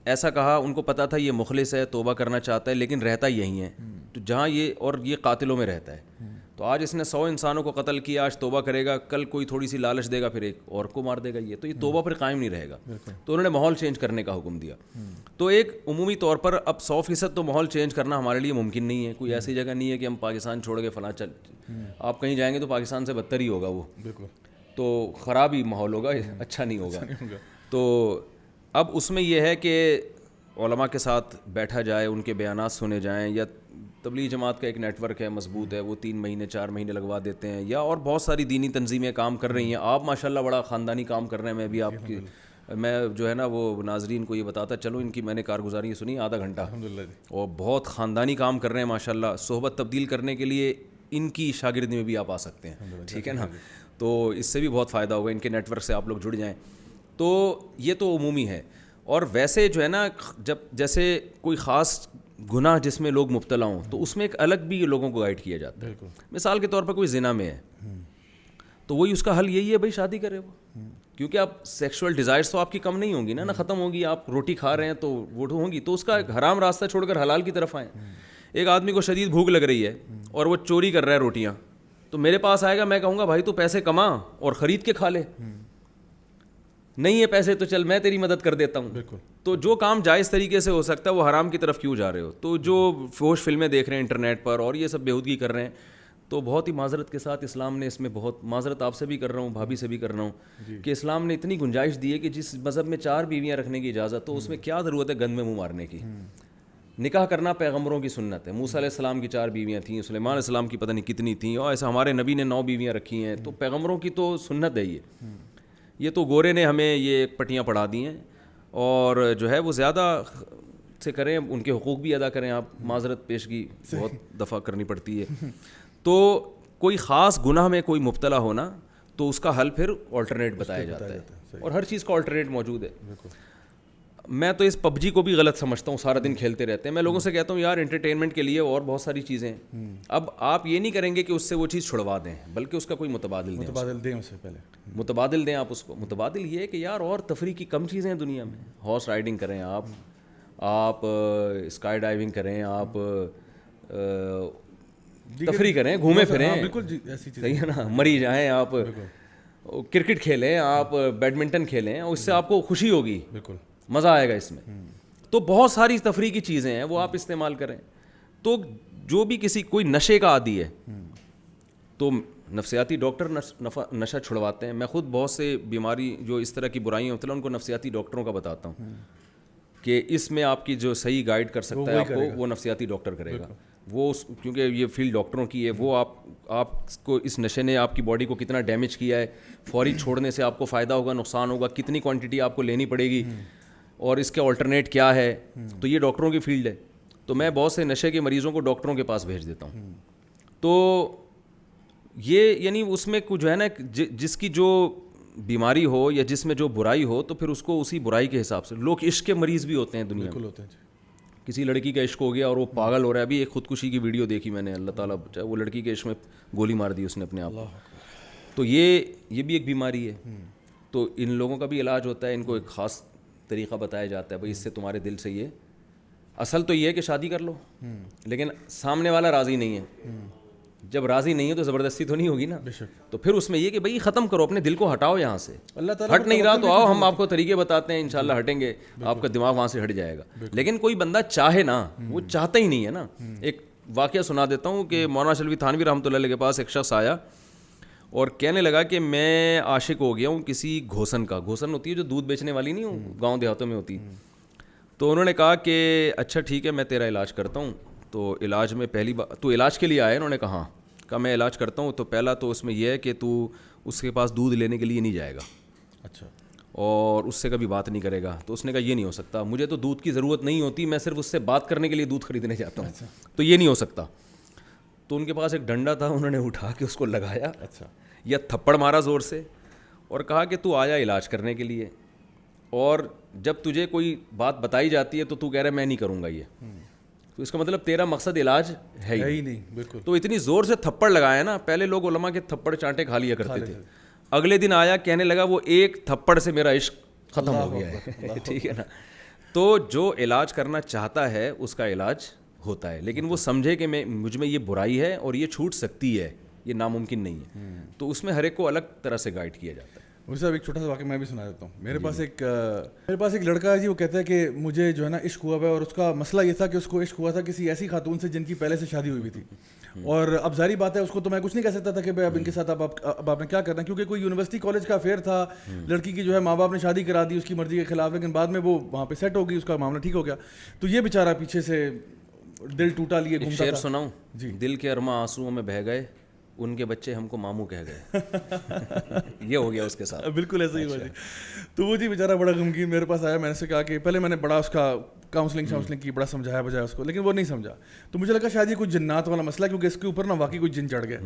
ایسا کہا؟ ان کو پتا تھا یہ مخلص ہے, توبہ کرنا چاہتا ہے, لیکن رہتا یہیں ہے, تو جہاں یہ, اور یہ قاتلوں میں رہتا ہے. تو آج اس نے 100 انسانوں کو قتل کیا, آج توبہ کرے گا, کل کوئی تھوڑی سی لالچ دے گا, پھر ایک اور کو مار دے گا, یہ تو یہ توبہ پر قائم نہیں رہے گا. تو انہوں نے ماحول چینج کرنے کا حکم دیا. تو ایک عمومی طور پر اب 100% تو ماحول چینج کرنا ہمارے لیے ممکن نہیں ہے. کوئی ایسی جگہ نہیں ہے کہ ہم پاکستان چھوڑ کے فلاں چل, آپ کہیں جائیں گے تو پاکستان سے بدتر ہی ہوگا, وہ تو خراب ہی ماحول ہوگا, اچھا نہیں ہوگا. تو اب اس میں یہ ہے کہ علماء کے ساتھ بیٹھا جائے, ان کے بیانات سنے جائیں, یا تبلیغ جماعت کا ایک نیٹ ورک ہے مضبوط ہے, وہ 3 مہینے 4 مہینے لگوا دیتے ہیں, یا اور بہت ساری دینی تنظیمیں کام کر رہی ہیں. آپ ماشاءاللہ بڑا خاندانی کام کر رہے ہیں. میں بھی آپ کی, میں جو ہے نا وہ ناظرین کو یہ بتاتا چلو, ان کی میں نے کارگزاری سنی آدھا گھنٹہ, اور بہت خاندانی کام کر رہے ہیں ماشاءاللہ. صحبت تبدیل کرنے کے لیے ان کی شاگردی میں بھی آپ آ سکتے ہیں, ٹھیک ہے نا, تو اس سے بھی بہت فائدہ ہوگا. ان کے نیٹ ورک سے آپ لوگ جڑ جائیں. تو یہ تو عمومی ہے. اور ویسے جو ہے نا, جب جیسے کوئی خاص گناہ جس میں لوگ مبتلا ہوں, تو اس میں ایک الگ بھی لوگوں کو گائیڈ کیا جاتا ہے. مثال کے طور پر کوئی زنا میں ہے, تو وہی اس کا حل یہی ہے بھائی شادی کرے وہ, کیونکہ آپ سیکشول ڈیزائرز تو آپ کی کم نہیں ہوں گی نا ختم ہوگی. آپ روٹی کھا رہے ہیں تو وہ ہوں گی, تو اس کا حرام راستہ چھوڑ کر حلال کی طرف آئیں. ایک آدمی کو شدید بھوک لگ رہی ہے اور وہ چوری کر رہا ہے روٹیاں, تو میرے پاس آئے گا, میں کہوں گا بھائی تو پیسے کما اور خرید کے کھا لے, نہیں ہے پیسے تو چل میں تیری مدد کر دیتا ہوں. تو جو کام جائز طریقے سے ہو سکتا ہے وہ حرام کی طرف کیوں جا رہے ہو؟ تو جو فوش فلمیں دیکھ رہے ہیں انٹرنیٹ پر اور یہ سب بےہودگی کر رہے ہیں, تو بہت ہی معذرت کے ساتھ اسلام نے اس میں بہت, معذرت آپ سے بھی کر رہا ہوں, بھابھی سے بھی کر رہا ہوں, کہ اسلام نے اتنی گنجائش دی ہے کہ جس مذہب میں 4 بیویاں رکھنے کی اجازت, تو اس میں کیا ضرورت ہے گند میں منہ مارنے کی. نکاح کرنا پیغمبروں کی سنت ہے. موسیٰ علیہ السلام کی 4 بیویاں تھیں, سلیمان علیہ السلام کی پتہ نہیں کتنی تھیں, اور ایسا ہمارے نبی نے 9 بیویاں رکھی ہیں. تو پیغمبروں کی تو سنت ہے یہ تو گورے نے ہمیں یہ پٹیاں پڑھا دی ہیں. اور جو ہے وہ زیادہ سے کریں, ان کے حقوق بھی ادا کریں. آپ معذرت پیشگی بہت دفعہ کرنی پڑتی ہے. تو کوئی خاص گناہ میں کوئی مبتلا ہونا, تو اس کا حل پھر آلٹرنیٹ بتایا جاتا ہے, اور ہر چیز کا آلٹرنیٹ موجود ہے. میں تو اس PUBG کو بھی غلط سمجھتا ہوں, سارا دن کھیلتے رہتے ہیں. میں لوگوں سے کہتا ہوں یار انٹرٹینمنٹ کے لیے اور بہت ساری چیزیں ہیں. اب آپ یہ نہیں کریں گے کہ اس سے وہ چیز چھڑوا دیں, بلکہ اس کا کوئی متبادل دیں. اسے پہلے متبادل دیں آپ اس کو. متبادل یہ ہے کہ یار اور تفریح کی کم چیزیں ہیں دنیا میں. ہارس رائڈنگ کریں آپ اسکائی ڈائیونگ کریں, آپ تفریح کریں, گھومیں پھریں, صحیح ہے نا, مری جائیں, آپ کرکٹ کھیلیں, آپ بیڈمنٹن کھیلیں, اور اس سے آپ کو خوشی ہوگی, مزہ آئے گا اس میں. تو بہت ساری تفریح کی چیزیں ہیں, وہ آپ استعمال کریں. تو جو بھی کوئی نشے کا عادی ہے, تو نفسیاتی ڈاکٹر نشہ چھڑواتے ہیں. میں خود بہت سے بیماری جو اس طرح کی برائیاں ہوتی ہیں ان کو نفسیاتی ڈاکٹروں کا بتاتا ہوں کہ اس میں آپ کی جو صحیح گائیڈ کر سکتا ہے آپ کو, وہ نفسیاتی ڈاکٹر کرے گا. وہ کیونکہ یہ فیلڈ ڈاکٹروں کی ہے. وہ آپ کو اس نشے نے آپ کی باڈی کو کتنا ڈیمیج کیا ہے, فوری چھوڑنے سے آپ کو فائدہ ہوگا, نقصان ہوگا, کتنی کوانٹٹی آپ کو لینی پڑے گی, اور اس کے آلٹرنیٹ کیا ہے. تو یہ ڈاکٹروں کی فیلڈ ہے. تو میں بہت سے نشے کے مریضوں کو ڈاکٹروں کے پاس بھیج دیتا ہوں. تو یہ یعنی اس میں جو ہے نا, جس کی جو بیماری ہو یا جس میں جو برائی ہو, تو پھر اس کو اسی برائی کے حساب سے. لوگ عشق کے مریض بھی ہوتے ہیں دنیا میں. کسی لڑکی کا عشق ہو گیا اور وہ پاگل ہو رہا ہے. ابھی ایک خودکشی کی ویڈیو دیکھی میں نے, اللہ تعالیٰ بچائے, وہ لڑکی کے عشق میں گولی مار دی اس نے اپنے آپ. تو یہ بھی ایک بیماری ہے. تو ان لوگوں کا بھی علاج ہوتا ہے. ان کو ایک خاص طریقہ بتایا جاتا ہے, بھائی اس سے تمہارے دل سے یہ, اصل تو یہ ہے کہ شادی کر لو, لیکن سامنے والا راضی نہیں ہے. جب راضی نہیں ہے تو زبردستی تو نہیں ہوگی نا. تو پھر اس میں یہ کہ بھائی ختم کرو, اپنے دل کو ہٹاؤ یہاں سے. اللہ تعالیٰ ہٹ نہیں رہا تو آؤ, ہم آپ کو طریقے بتاتے ہیں, انشاءاللہ ہٹیں گے, آپ کا دماغ وہاں سے ہٹ جائے گا. لیکن کوئی بندہ چاہے نا, وہ چاہتا ہی نہیں ہے نا. ایک واقعہ سنا دیتا ہوں کہ مولانا شلوی تھانوی رحمۃ اللہ علیہ کے پاس ایک شخص آیا اور کہنے لگا کہ میں عاشق ہو گیا ہوں کسی گھوسن کا. گھوسن ہوتی ہے جو دودھ بیچنے والی نہیں ہو, گاؤں دیہاتوں میں ہوتی. تو انہوں نے کہا کہ اچھا ٹھیک ہے, میں تیرا علاج کرتا ہوں. تو علاج میں پہلی بار تو علاج کے لیے آیا, انہوں نے کہا میں علاج کرتا ہوں. تو پہلا تو اس میں یہ ہے کہ تو اس کے پاس دودھ لینے کے لیے نہیں جائے گا, اچھا, اور اس سے کبھی بات نہیں کرے گا. تو اس نے کہا یہ نہیں ہو سکتا, مجھے تو دودھ کی ضرورت نہیں ہوتی, میں صرف اس سے بات کرنے کے لیے دودھ خریدنے جاتا ہوں, تو یہ نہیں ہو سکتا. تو ان کے پاس ایک ڈنڈا تھا, انہوں نے اٹھا کے اس کو لگایا, اچھا, یا تھپڑ مارا زور سے, اور کہا کہ تو آیا علاج کرنے کے لیے, اور جب تجھے کوئی بات بتائی جاتی ہے تو کہہ رہا ہے میں نہیں کروں گا یہ, تو اس کا مطلب تیرا مقصد علاج ہے ہی نہیں. بالکل. تو اتنی زور سے تھپڑ لگایا نا, پہلے لوگ علماء کے تھپڑ چانٹے کھا لیا کرتے تھے. اگلے دن آیا, کہنے لگا وہ ایک تھپڑ سے میرا عشق ختم ہو گیا ہے. ٹھیک ہے نا. تو جو علاج کرنا چاہتا ہے اس کا علاج ہوتا ہے, لیکن وہ سمجھے کہ مجھ میں یہ برائی ہے اور یہ چھوٹ سکتی ہے, یہ ناممکن نہیں ہے. تو اس میں ہر ایک کو الگ طرح سے گائیڈ کیا جاتا ہے. مجھے صاحب ایک چھوٹا سا واقعہ میں بھی سنا دیتا ہوں. میرے پاس ایک لڑکا ہے جی, وہ کہتا ہے کہ مجھے جو ہے نا عشق ہوا ہے, اور اس کا مسئلہ یہ تھا کہ اس کو عشق ہوا تھا کسی ایسی خاتون سے جن کی پہلے سے شادی ہوئی تھی. اور اب ظاہری بات ہے, اس کو تو میں کچھ نہیں کہہ سکتا تھا کہ بھائی اب ان کے ساتھ اب آپ نے کیا کرنا ہے, کیونکہ کوئی یونیورسٹی کالج کا افیئر تھا. لڑکی کی جو ہے ماں باپ نے شادی کرا دی اس کی مرضی کے خلاف, لیکن بعد میں وہ وہاں پہ سیٹ ہو گئی, اس کا معاملہ ٹھیک ہو گیا. تو یہ بیچارہ پیچھے سے دل ٹوٹا لیے گھومتا تھا. شعر سناؤں جی, دل کے ارماں آنسوؤں میں بہہ گئے, ان کے بچے ہم کو ماموں کہہ گئے. یہ ہو گیا اس کے ساتھ. بالکل ایسا ہی ہوا جی. تو وہ جی بیچارہ بڑا غمگین میرے پاس آیا. میں نے سے کہا کہ پہلے میں نے بڑا اس کا کاؤنسلنگ کی, بڑا سمجھایا بجایا اس کو, لیکن وہ نہیں سمجھا. تو مجھے لگا شاید یہ کوئی جنات والا مسئلہ ہے, کیونکہ اس کے اوپر نا واقعی کوئی جن چڑھ گئے.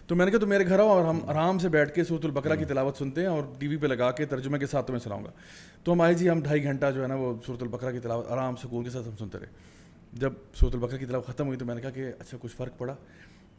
تو میں نے کہا تو میرے گھر آؤ اور ہم آرام سے بیٹھ کے سورۃ البقرہ کی تلاوت سنتے ہیں, اور ٹی وی پہ لگا کے ترجمے کے ساتھ تمہیں سناؤں گا. تو ہم آئے جی, ہم 2.5 گھنٹہ جو ہے نا وہ سورۃ البقرہ کی تلاوت آرام سکون کے ساتھ ہم سنتے رہے. جب سورۃ البقرہ کی تلاوت ختم ہوئی تو میں نے کہا کہ اچھا کچھ فرق پڑا؟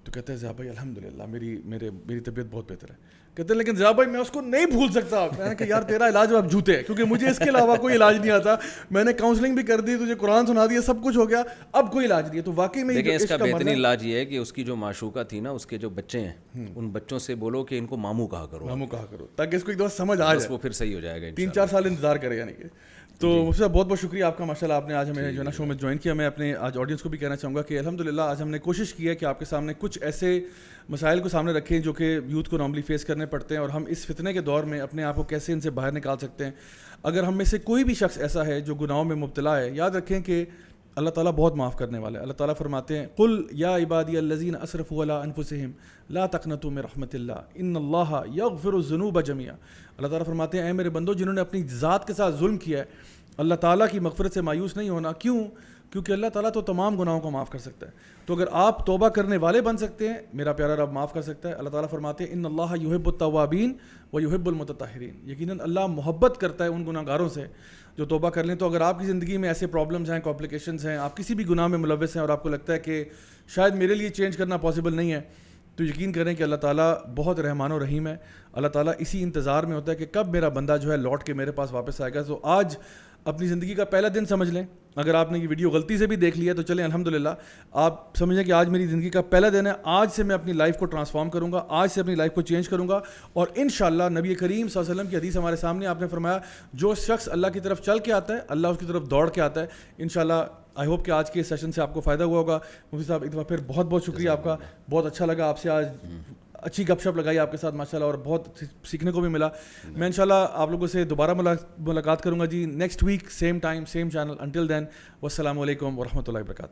تو کہتے ہیں ضیاء بھائی الحمدللہ میری طبیعت بہت بہتر ہے. کہتے ہیں لیکن ضیاء بھائی میں اس کو نہیں بھول سکتا. میں نے کہا یار تیرا علاج اب جوتے ہے, کیونکہ مجھے اس کے علاوہ کوئی علاج نہیں آتا. میں نے کاؤنسلنگ بھی کر دی, تجھے قرآن سنا دیا, سب کچھ ہو گیا, اب کوئی علاج نہیں ہے. تو واقعی میں دیکھیں اس کا بہترین علاج یہ ہے کہ اس کی جو معشوقہ تھی نا, اس کے جو بچے ہیں, ان بچوں سے بولو کہ ان کو ماموں کہا کرو, تاکہ اس کو ایک دفعہ سمجھ آ جائے. وہ پھر صحیح ہو جائے گا, 3-4 سال انتظار کرے گا. نہیں کہ تو مجھ سے بہت بہت شکریہ آپ کا, ماشاء اللہ آپ نے آج ہمیں جو ہے نا شو میں جوائن کیا. میں اپنے آج آڈینس کو بھی کہنا چاہوں گا کہ الحمدللہ آج ہم نے کوشش کی ہے کہ آپ کے سامنے کچھ ایسے مسائل کو سامنے رکھیں جو کہ یوتھ کو نارملی فیس کرنے پڑتے ہیں, اور ہم اس فتنے کے دور میں اپنے آپ کو کیسے ان سے باہر نکال سکتے ہیں. اگر ہم میں سے کوئی بھی شخص ایسا ہے جو گناہوں میں مبتلا ہے, یاد رکھیں کہ اللہ تعالیٰ بہت معاف کرنے والا ہے. اللہ تعالیٰ فرماتے ہیں قل یا عبادی الذین اسرفوا علی انفسہم لا تقنطوا من رحمۃ اللہ ان اللہ یغفر الذنوب جميعا. اللہ تعالیٰ فرماتے ہیں اے میرے بندو جنہوں نے اپنی ذات کے ساتھ ظلم کیا ہے, اللہ تعالیٰ کی مغفرت سے مایوس نہیں ہونا. کیوں؟ کیونکہ اللہ تعالیٰ تو تمام گناہوں کو معاف کر سکتا ہے. تو اگر آپ توبہ کرنے والے بن سکتے ہیں, میرا پیارا رب معاف کر سکتا ہے. اللہ تعالیٰ فرماتے ہیں ان اللہ یحب التوابین و یحب المتطہرین. یقیناً اللہ محبت کرتا ہے ان گناہ گاروں سے جو توبہ کر لیں. تو اگر آپ کی زندگی میں ایسے پرابلمز ہیں, کمپلیکیشنز ہیں, آپ کسی بھی گناہ میں ملوث ہیں, اور آپ کو لگتا ہے کہ شاید میرے لیے چینج کرنا پاسبل نہیں ہے, تو یقین کریں کہ اللہ تعالیٰ بہت رحمان و رحیم ہے. اللہ تعالیٰ اسی انتظار میں ہوتا ہے کہ کب میرا بندہ جو ہے لوٹ کے میرے پاس واپس آئے گا. تو آج اپنی زندگی کا پہلا دن سمجھ لیں. اگر آپ نے یہ ویڈیو غلطی سے بھی دیکھ لیا تو چلیں الحمدللہ, آپ سمجھیں کہ آج میری زندگی کا پہلا دن ہے. آج سے میں اپنی لائف کو ٹرانسفارم کروں گا, آج سے اپنی لائف کو چینج کروں گا, اور انشاءاللہ نبی کریم صلی اللہ علیہ وسلم کی حدیث ہمارے سامنے, آپ نے فرمایا جو شخص اللہ کی طرف چل کے آتا ہے اللہ اس کی طرف دوڑ کے آتا ہے. انشاءاللہ آئی ہوپ کہ آج کے سیشن سے آپ کو فائدہ ہوا ہوگا. مفتی صاحب ایک دفعہ پھر بہت بہت شکریہ آپ کا, بہت اچھا لگا آپ سے آج اچھی گپ شپ لگائی آپ کے ساتھ ماشاءاللہ, اور بہت سیکھنے کو بھی ملا. میں انشاءاللہ آپ لوگوں سے دوبارہ ملاقات کروں گا جی next week, same time same channel. Until then والسلام علیکم ورحمۃ اللہ وبرکاتہ.